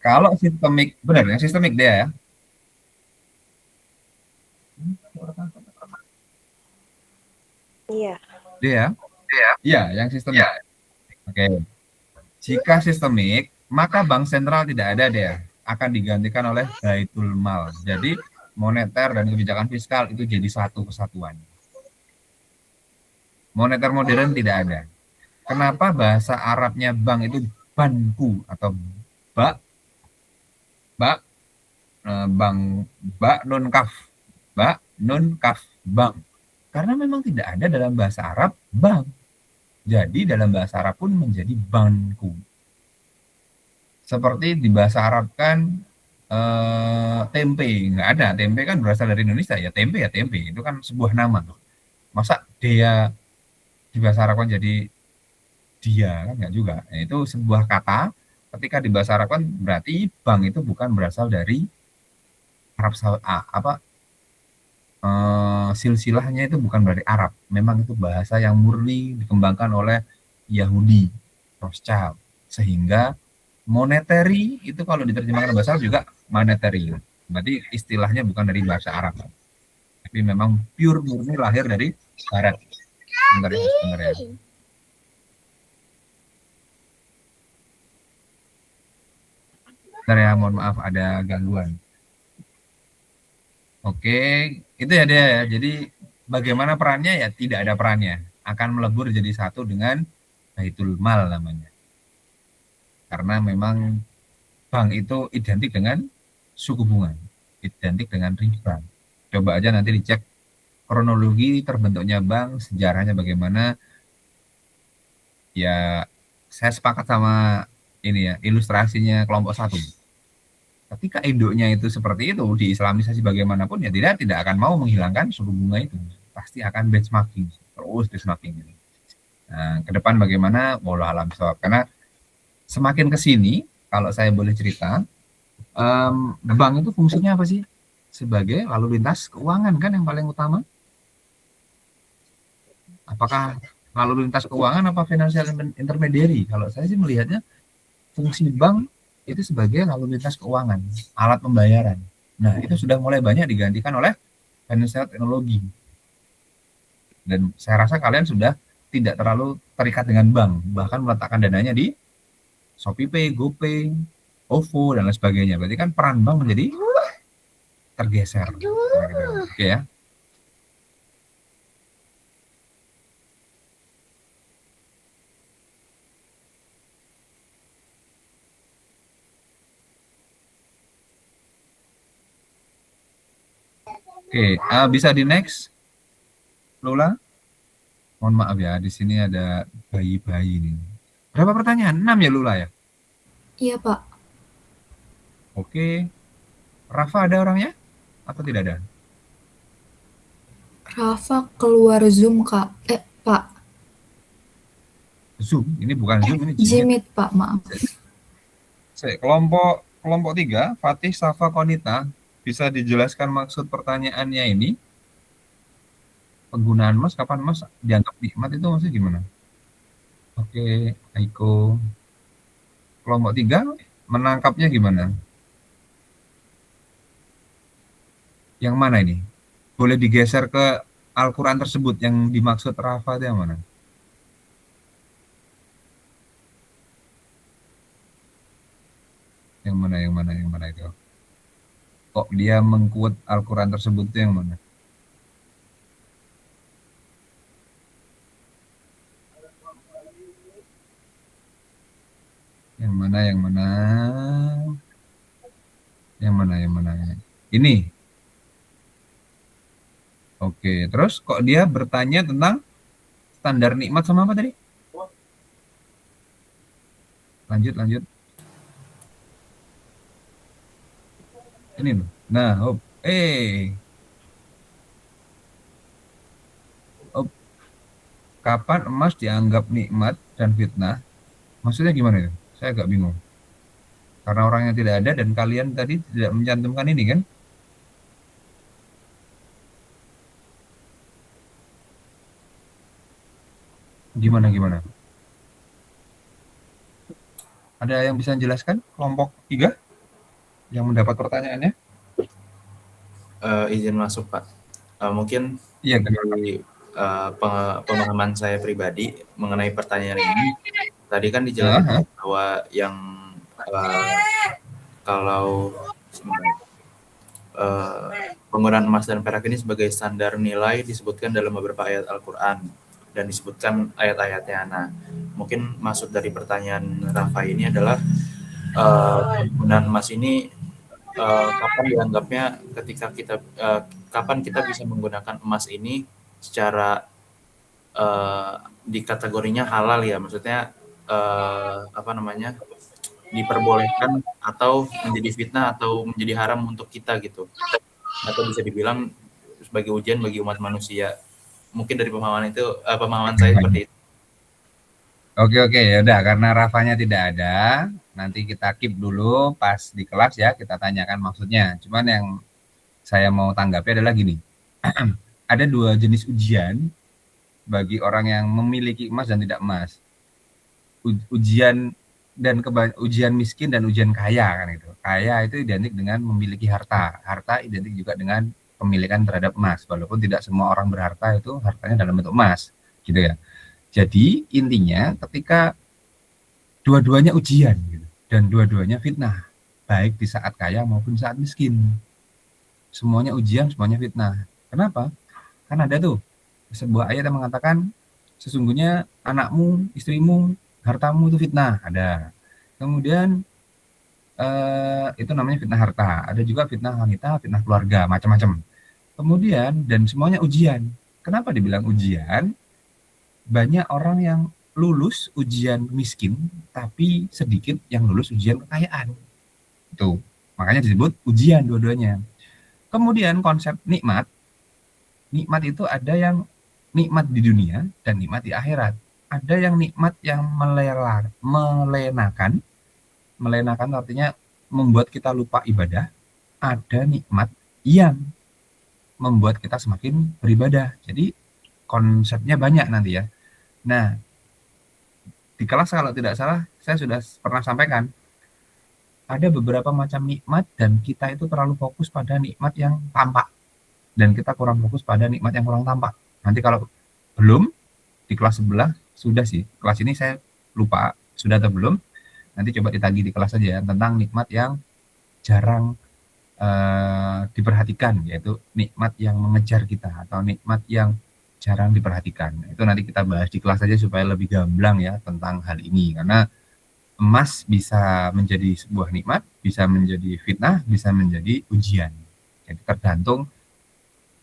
Kalau sistemik, benar yang sistemik dia ya. Iya. Iya, yang sistemik. Oke. Jika sistemik, maka bank sentral tidak ada dia, akan digantikan oleh Baitul Mal. Jadi moneter dan kebijakan fiskal itu jadi satu kesatuan. Moneter modern tidak ada. Kenapa bahasa Arabnya bank itu banku atau bak nun kaf bank? Karena memang tidak ada dalam bahasa Arab bank. Jadi dalam bahasa Arab pun menjadi banku. Seperti di bahasa Arab kan tempe, nggak ada. Tempe kan berasal dari Indonesia ya tempe. Itu kan sebuah nama. Masa dia di bahasa Arab kan jadi dia kan nggak juga. Nah, itu sebuah kata. Ketika di bahasa Arab kan berarti bank itu bukan berasal dari Arab silsilahnya itu bukan dari Arab. Memang itu bahasa yang murni dikembangkan oleh Yahudi, Rothschild. Sehingga monetary itu kalau diterjemahkan bahasa Arab juga monetary. Berarti istilahnya bukan dari bahasa Arab. Tapi memang pure murni lahir dari Barat. Bentar ya. Bentar ya, mohon maaf ada gangguan. Oke, itu ya dia ya. Jadi bagaimana perannya ya tidak ada perannya. Akan melebur jadi satu dengan Baitul Mal namanya. Karena memang bank itu identik dengan suku bunga, identik dengan riba. Coba aja nanti dicek kronologi terbentuknya bank, sejarahnya bagaimana. Ya, saya sepakat sama ini ya, ilustrasinya kelompok 1. Ketika induknya itu seperti itu, diislamisasi bagaimanapun ya tidak akan mau menghilangkan suku bunga itu. Pasti akan benchmarking, terus benchmarking. Nah, ke depan bagaimana? Wallahu alam shawab. Karena semakin ke sini, kalau saya boleh cerita, bank itu fungsinya apa sih? Sebagai lalu lintas keuangan kan yang paling utama. Apakah lalu lintas keuangan apa financial intermediary? Kalau saya sih melihatnya fungsi bank itu sebagai lalu lintas keuangan, alat pembayaran. Nah, itu sudah mulai banyak digantikan oleh financial teknologi. Dan saya rasa kalian sudah tidak terlalu terikat dengan bank, bahkan meletakkan dananya di ShopeePay, GoPay, OVO, dan lain sebagainya. Berarti kan peran bank menjadi tergeser. Oke ya. Oke, bisa di next, Lula. Mohon maaf ya, di sini ada bayi-bayi nih. Berapa pertanyaan? 6 ya Lula ya? Iya Pak. Oke. Rafa ada orangnya? Atau tidak ada? Rafa keluar Zoom Kak. Pak. Zoom? Ini bukan Zoom, ini Jimit Pak, maaf. Kelompok 3, Fatih, Safa, Konita. Bisa dijelaskan maksud pertanyaannya ini? penggunaan emas, kapan emas dianggap nikmat itu maksudnya gimana? Oke, Aiko. Kelompok 3 menangkapnya gimana? Yang mana ini? Boleh digeser ke Al-Quran tersebut yang dimaksud Rafa itu yang mana? Yang mana itu? Kok dia mengquote Al-Quran tersebut itu yang mana? Yang mana? Ini. Oke, terus kok dia bertanya tentang standar nikmat sama apa tadi? Lanjut. Ini loh. Nah, kapan emas dianggap nikmat dan fitnah? Maksudnya gimana itu? Saya agak bingung. Karena orangnya tidak ada dan kalian tadi tidak mencantumkan ini kan? Gimana? Ada yang bisa menjelaskan kelompok 3 yang mendapat pertanyaannya? Izin masuk, Pak. Mungkin Iya, dari pemahaman saya pribadi mengenai pertanyaan ini, tadi kan dijelaskan bahwa yang kalau penggunaan emas dan perak ini sebagai standar nilai disebutkan dalam beberapa ayat Al-Quran dan disebutkan ayat-ayatnya. Nah, mungkin maksud dari pertanyaan Rafa ini adalah penggunaan emas ini kapan dianggapnya kapan kita bisa menggunakan emas ini secara di kategorinya halal ya, maksudnya diperbolehkan atau menjadi fitnah atau menjadi haram untuk kita gitu, atau bisa dibilang sebagai ujian bagi umat manusia. Mungkin dari pemahaman saya seperti itu. Oke, ya udah, karena Rafanya tidak ada, nanti kita keep dulu pas di kelas ya, kita tanyakan maksudnya. Cuman yang saya mau tanggapi adalah gini. Ada 2 jenis ujian bagi orang yang memiliki emas dan tidak emas. Ujian miskin dan ujian kaya kan itu. Kaya itu identik dengan memiliki harta. Harta identik juga dengan pemilikan terhadap emas, walaupun tidak semua orang berharta itu hartanya dalam bentuk emas, gitu ya. Jadi intinya ketika dua-duanya ujian gitu, dan dua-duanya fitnah, baik di saat kaya maupun saat miskin. Semuanya ujian, semuanya fitnah. Kenapa? Kan ada tuh sebuah ayat yang mengatakan sesungguhnya anakmu, istrimu, hartamu itu fitnah, ada. Kemudian itu namanya fitnah harta. Ada juga fitnah wanita, fitnah keluarga, macam-macam. Kemudian dan semuanya ujian. Kenapa dibilang ujian? Banyak orang yang lulus ujian miskin, tapi sedikit yang lulus ujian kekayaan. Itu makanya disebut ujian dua-duanya. Kemudian konsep nikmat itu ada yang nikmat di dunia dan nikmat di akhirat. Ada yang nikmat yang melenakan artinya membuat kita lupa ibadah. Ada nikmat yang membuat kita semakin beribadah. Jadi konsepnya banyak nanti ya. Nah, di kelas kalau tidak salah saya sudah pernah sampaikan ada beberapa macam nikmat dan kita itu terlalu fokus pada nikmat yang tampak dan kita kurang fokus pada nikmat yang kurang tampak. Nanti kalau belum di kelas sebelah sudah sih, kelas ini saya lupa sudah atau belum, nanti coba ditagih di kelas saja ya, tentang nikmat yang jarang diperhatikan, yaitu nikmat yang mengejar kita atau nikmat yang jarang diperhatikan. Itu nanti kita bahas di kelas saja supaya lebih gamblang ya tentang hal ini, karena emas bisa menjadi sebuah nikmat, bisa menjadi fitnah, bisa menjadi ujian. Jadi tergantung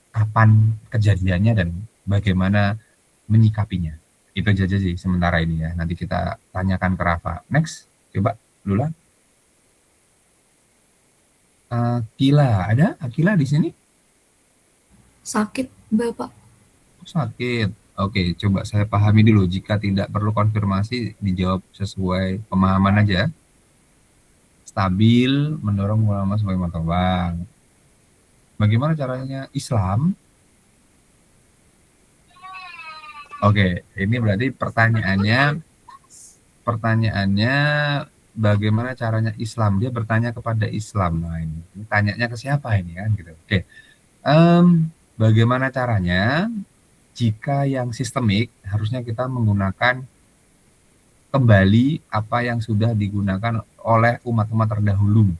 kapan kejadiannya dan bagaimana menyikapinya. Itu aja sih sementara ini ya. Nanti kita tanyakan ke Rafa. Next, coba Lula. Akila, ada Akila di sini? Sakit, Bapak. Sakit. Oke, coba saya pahami dulu. Jika tidak perlu konfirmasi, dijawab sesuai pemahaman aja. Stabil, mendorong ulama sebagai martabat. Bagaimana caranya Islam Oke, ini berarti pertanyaannya bagaimana caranya Islam? Dia bertanya kepada Islam. Nah, ini tanyanya ke siapa ini kan gitu. Oke. Bagaimana caranya jika yang sistemik harusnya kita menggunakan kembali apa yang sudah digunakan oleh umat-umat terdahulu,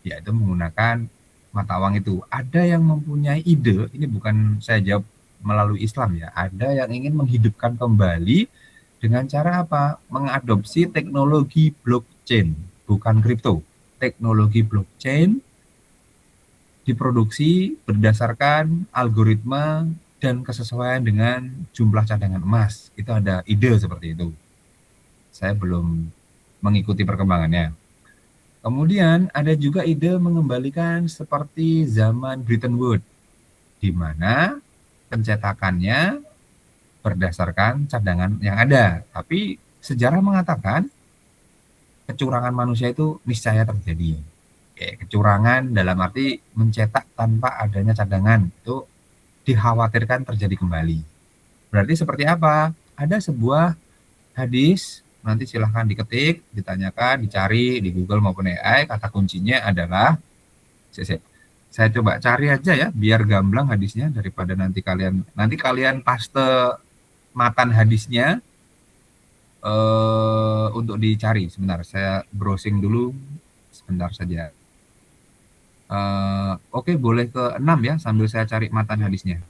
yaitu menggunakan mata uang itu. Ada yang mempunyai ide, ini bukan saya jawab melalui Islam ya, ada yang ingin menghidupkan kembali dengan cara apa? Mengadopsi teknologi blockchain, bukan kripto. Teknologi blockchain diproduksi berdasarkan algoritma dan kesesuaian dengan jumlah cadangan emas. Itu ada ide seperti itu. Saya belum mengikuti perkembangannya. Kemudian ada juga ide mengembalikan seperti zaman Bretton Woods, di mana pencetakannya berdasarkan cadangan yang ada. Tapi sejarah mengatakan kecurangan manusia itu niscaya terjadi. Kecurangan dalam arti mencetak tanpa adanya cadangan itu dikhawatirkan terjadi kembali. Berarti seperti apa? Ada sebuah hadis, nanti silahkan diketik, ditanyakan, dicari di Google maupun AI, kata kuncinya adalah, saya coba cari aja ya, biar gamblang hadisnya, daripada nanti kalian paste matan hadisnya untuk dicari. Sebentar, saya browsing dulu, sebentar saja. Oke, boleh ke 6 ya, sambil saya cari matan hadisnya.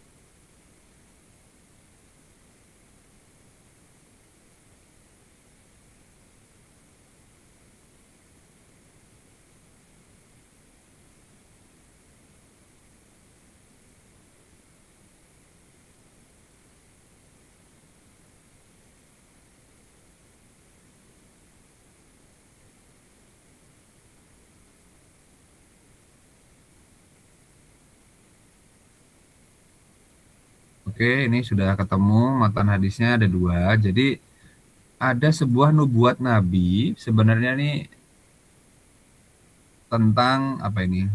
Oke, ini sudah ketemu matan hadisnya ada 2. Jadi ada sebuah nubuat Nabi, sebenarnya ini tentang apa ini?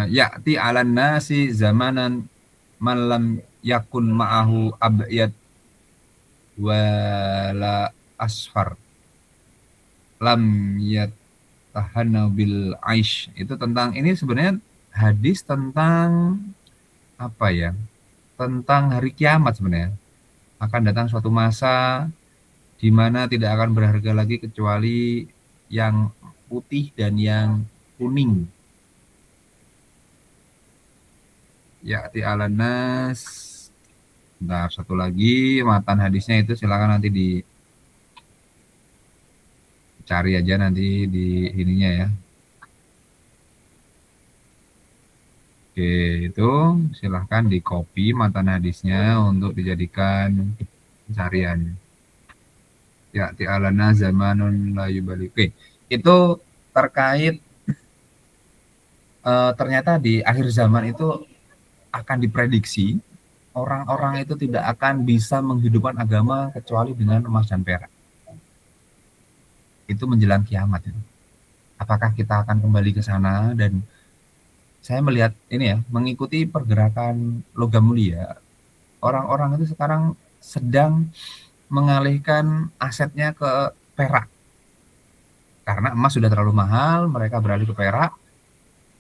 Ya'ti 'alan nasi zamanan man lam yakun ma'ahu abyad wala asfar lam yatahana bil aish. Itu tentang, ini sebenarnya hadis tentang apa ya? Tentang hari kiamat sebenarnya. Akan datang suatu masa di mana tidak akan berharga lagi kecuali yang putih dan yang kuning. Ya'ti 'alan nas. Bentar, satu lagi matan hadisnya itu silakan nanti dicari aja nanti di ininya ya. Oke, itu silahkan di copy matan hadisnya untuk dijadikan pencarian. Ya'ti 'alana zamanun la yubali. Oke, itu terkait ternyata di akhir zaman itu akan diprediksi orang-orang itu tidak akan bisa menghidupkan agama kecuali dengan emas dan perak. Itu menjelang kiamat. Apakah kita akan kembali ke sana? Dan saya melihat ini ya, mengikuti pergerakan logam mulia, orang-orang itu sekarang sedang mengalihkan asetnya ke perak. Karena emas sudah terlalu mahal, mereka beralih ke perak.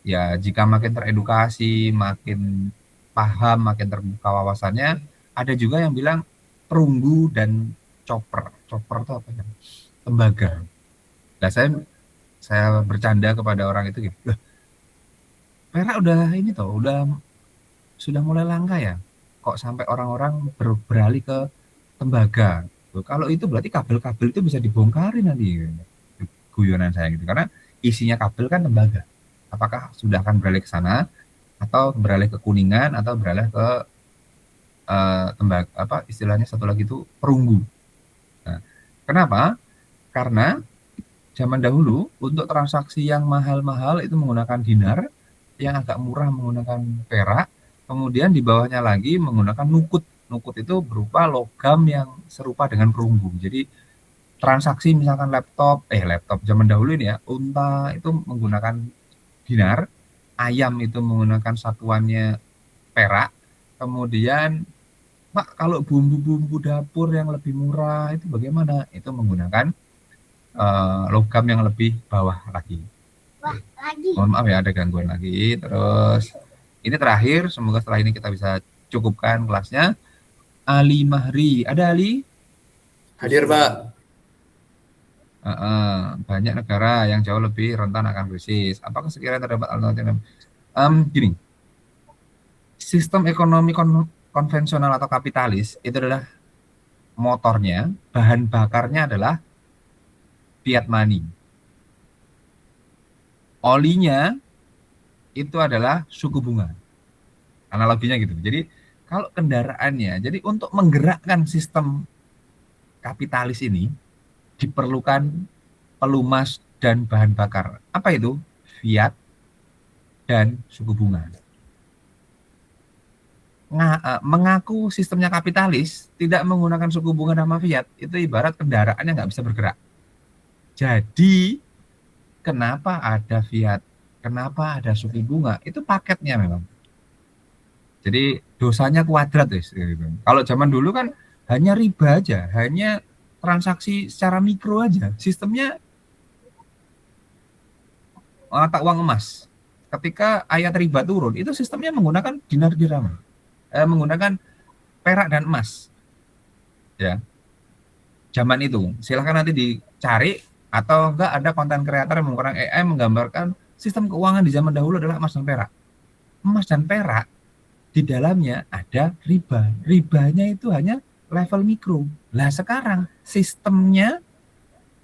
Ya, jika makin teredukasi, makin paham, makin terbuka wawasannya, ada juga yang bilang perunggu dan chopper. Chopper itu apa ya? Tembaga. Nah, saya bercanda kepada orang itu gitu. Loh, perak udah ini toh, sudah mulai langka ya. Kok sampai orang-orang beralih ke tembaga? Loh, kalau itu berarti kabel-kabel itu bisa dibongkarin nanti. Guyonan saya gitu. Karena isinya kabel kan tembaga. Apakah sudah akan beralih ke sana, atau beralih ke kuningan, atau beralih ke tembaga, apa istilahnya satu lagi itu perunggu. Nah, kenapa? Karena zaman dahulu untuk transaksi yang mahal-mahal itu menggunakan dinar, yang agak murah menggunakan perak, kemudian di bawahnya lagi menggunakan nukut. Nukut itu berupa logam yang serupa dengan perunggu. Jadi transaksi misalkan laptop zaman dahulu ini ya, unta itu menggunakan dinar, ayam itu menggunakan satuannya perak, kemudian Pak kalau bumbu-bumbu dapur yang lebih murah itu bagaimana? Itu menggunakan logam yang lebih bawah lagi. Mohon maaf ya ada gangguan lagi. Terus ini terakhir, semoga setelah ini kita bisa cukupkan kelasnya. Ali Mahri, ada Ali? Hadir, Pak. Banyak negara yang jauh lebih rentan akan krisis. Apakah sekiranya terdapat alternatif? Gini, sistem ekonomi konvensional atau kapitalis itu adalah motornya, bahan bakarnya adalah fiat money. Olinya itu adalah suku bunga. Analoginya gitu. Jadi kalau kendaraannya, jadi untuk menggerakkan sistem kapitalis ini diperlukan pelumas dan bahan bakar. Apa itu? Fiat dan suku bunga. Mengaku sistemnya kapitalis tidak menggunakan suku bunga sama fiat itu ibarat kendaraan yang nggak bisa bergerak. Jadi kenapa ada fiat? Kenapa ada suku bunga? Itu paketnya memang. Jadi dosanya kuadrat guys. Gitu. Kalau zaman dulu kan hanya riba aja, hanya transaksi secara mikro aja. Sistemnya mata uang emas. Ketika ayat riba turun, itu sistemnya menggunakan dinar dirham. Menggunakan perak dan emas. Ya. Zaman itu. Silahkan nanti dicari atau enggak ada konten kreator yang menggunakan AI menggambarkan sistem keuangan di zaman dahulu adalah emas dan perak. Emas dan perak di dalamnya ada riba. Ribanya itu hanya level mikro. Lah sekarang sistemnya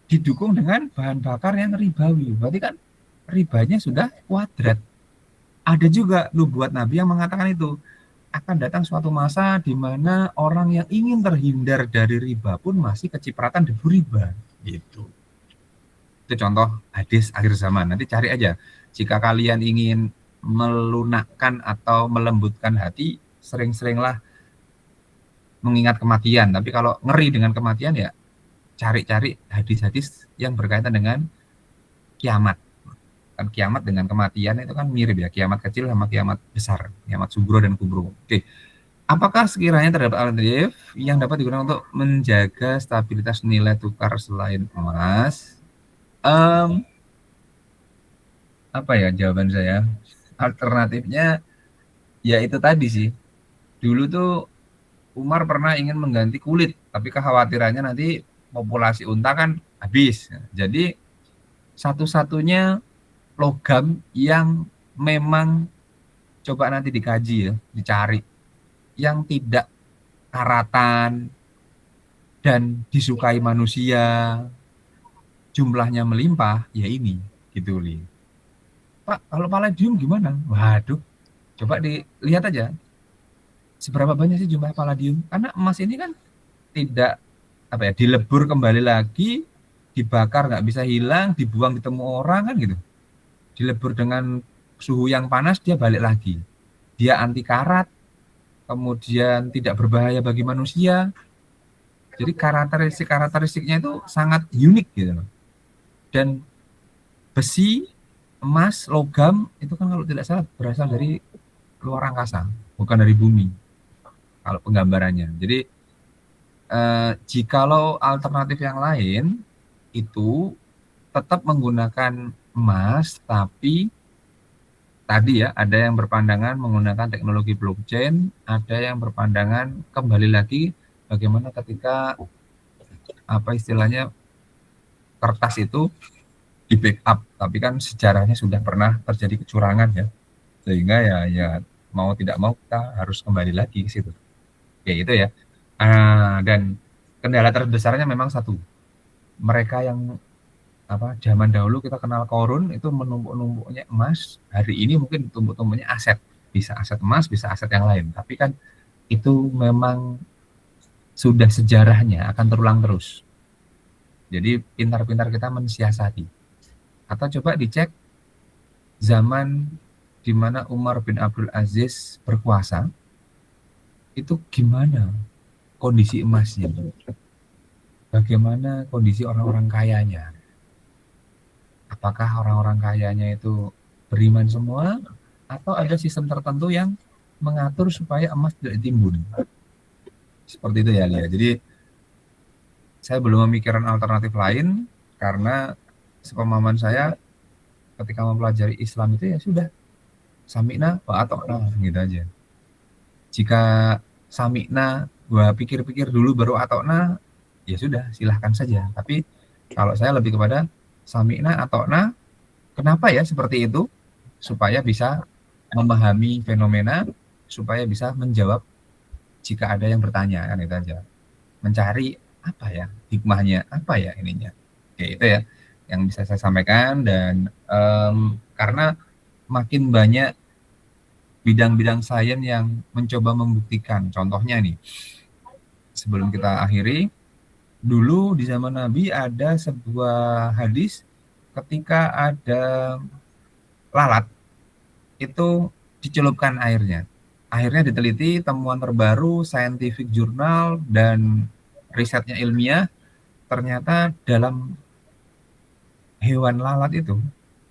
didukung dengan bahan bakar yang ribawi. Berarti kan ribanya sudah kuadrat. Ada juga nubuat Nabi yang mengatakan itu akan datang suatu masa di mana orang yang ingin terhindar dari riba pun masih kecipratan debu riba. Gitu. Itu contoh hadis akhir zaman. Nanti cari aja. Jika kalian ingin melunakkan atau melembutkan hati, sering-seringlah mengingat kematian. Tapi kalau ngeri dengan kematian ya cari-cari hadis-hadis yang berkaitan dengan kiamat. Kan kiamat dengan kematian itu kan mirip ya. Kiamat kecil sama kiamat besar. Kiamat subro dan kubro. Oke. Apakah sekiranya terdapat alternatif yang dapat digunakan untuk menjaga stabilitas nilai tukar selain emas? Apa ya jawaban saya? Alternatifnya ya itu tadi sih. Dulu tuh Umar pernah ingin mengganti kulit, tapi kekhawatirannya nanti populasi unta kan habis. Jadi satu-satunya logam yang memang coba nanti dikaji ya, dicari, yang tidak karatan dan disukai manusia, jumlahnya melimpah, ya ini, gitu Li. Pak, kalau palladium gimana? Waduh, coba dilihat aja. Seberapa banyak sih jumlah palladium? Karena emas ini kan tidak dilebur kembali lagi, dibakar nggak bisa hilang, dibuang ditemu orang kan gitu. Dilebur dengan suhu yang panas dia balik lagi. Dia anti karat, kemudian tidak berbahaya bagi manusia. Jadi karakteristiknya itu sangat unik gitu loh. Dan besi, emas, logam itu kan kalau tidak salah berasal dari luar angkasa, bukan dari bumi. Kalau penggambarannya. Jadi jikalau alternatif yang lain itu tetap menggunakan emas, tapi tadi ya ada yang berpandangan menggunakan teknologi blockchain, ada yang berpandangan kembali lagi bagaimana ketika istilahnya kertas itu di backup, tapi kan sejarahnya sudah pernah terjadi kecurangan ya, sehingga ya mau tidak mau kita harus kembali lagi ke situ. Ya itu ya. Dan kendala terbesarnya memang satu. Mereka yang zaman dahulu kita kenal korun itu menumpuk-numpuknya emas, hari ini mungkin tumpuk-tumpuknya aset. Bisa aset emas, bisa aset yang lain. Tapi kan itu memang sudah sejarahnya akan terulang terus. Jadi pintar-pintar kita mensiasati. Atau coba dicek zaman di mana Umar bin Abdul Aziz berkuasa, itu gimana kondisi emasnya, bagaimana kondisi orang-orang kayanya, apakah orang-orang kayanya itu beriman semua atau ada sistem tertentu yang mengatur supaya emas tidak ditimbun. Seperti itu ya Lia. Jadi saya belum memikirkan alternatif lain karena sepemahaman saya ketika mempelajari Islam itu ya sudah sami'na wa ata'na gitu aja. Jika sami'na gua pikir-pikir dulu baru ata'na ya sudah silahkan saja. Tapi kalau saya lebih kepada sami'na ata'na, kenapa ya seperti itu? Supaya bisa memahami fenomena, supaya bisa menjawab jika ada yang bertanya, kan itu aja. Mencari apa ya hikmahnya, apa ya ininya. Oke, itu ya yang bisa saya sampaikan. Dan karena makin banyak bidang-bidang sains yang mencoba membuktikan, contohnya nih, sebelum kita akhiri, dulu di zaman Nabi ada sebuah hadis ketika ada lalat itu dicelupkan airnya diteliti, temuan terbaru scientific journal dan risetnya ilmiah, ternyata dalam hewan lalat itu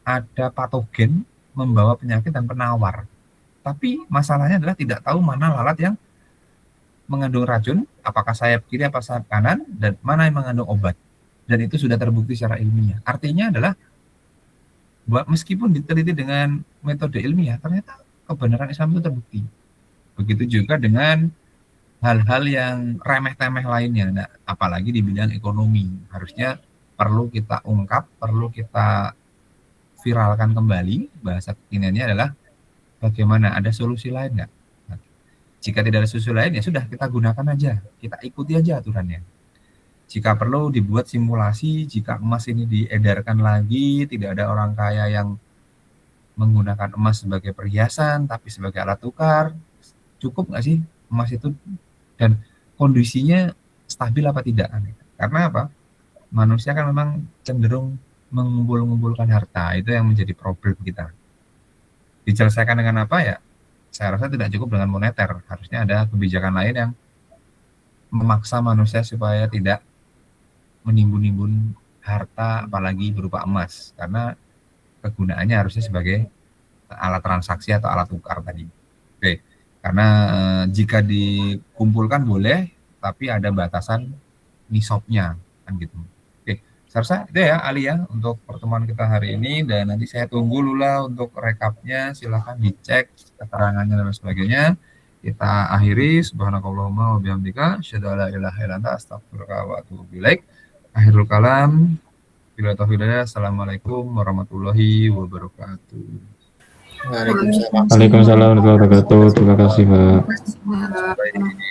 ada patogen membawa penyakit dan penawar. Tapi masalahnya adalah tidak tahu mana lalat yang mengandung racun, apakah sayap kiri apa sayap kanan, dan mana yang mengandung obat. Dan itu sudah terbukti secara ilmiah. Artinya adalah meskipun diteliti dengan metode ilmiah, ternyata kebenaran Islam itu terbukti. Begitu juga dengan hal-hal yang remeh-temeh lainnya. Nah, apalagi di bidang ekonomi, harusnya perlu kita ungkap, perlu kita viralkan kembali. Bahasa kekiniannya adalah bagaimana, ada solusi lain nggak? Nah, jika tidak ada solusi lain, ya sudah kita gunakan aja, kita ikuti aja aturannya. Jika perlu dibuat simulasi, jika emas ini diedarkan lagi, tidak ada orang kaya yang menggunakan emas sebagai perhiasan, tapi sebagai alat tukar, cukup nggak sih emas itu? Dan kondisinya stabil apa tidak? Karena apa? Manusia kan memang cenderung mengumpul-ngumpulkan harta, itu yang menjadi problem kita. Diselesaikan dengan apa ya? Saya rasa tidak cukup dengan moneter, harusnya ada kebijakan lain yang memaksa manusia supaya tidak menimbun-nimbun harta, apalagi berupa emas, karena kegunaannya harusnya sebagai alat transaksi atau alat tukar tadi. Oke, karena jika dikumpulkan boleh, tapi ada batasan nisabnya, kan gitu. Oke, saya rasa itu ya Ali ya untuk pertemuan kita hari ini, dan nanti saya tunggu Lula untuk rekapnya, silahkan dicek keterangannya dan sebagainya. Kita akhiri, subhanakallahumma wa bihamdika, asyhadu an la ilaha illa anta, astaghfiruka wa atubu ilaik. Akhirul kalam, bila taufiq hidayah. Assalamualaikum warahmatullahi wabarakatuh. Waalaikumsalam. Waalaikumsalam warahmatullahi wabarakatuh. Terima kasih, Pak. Baik.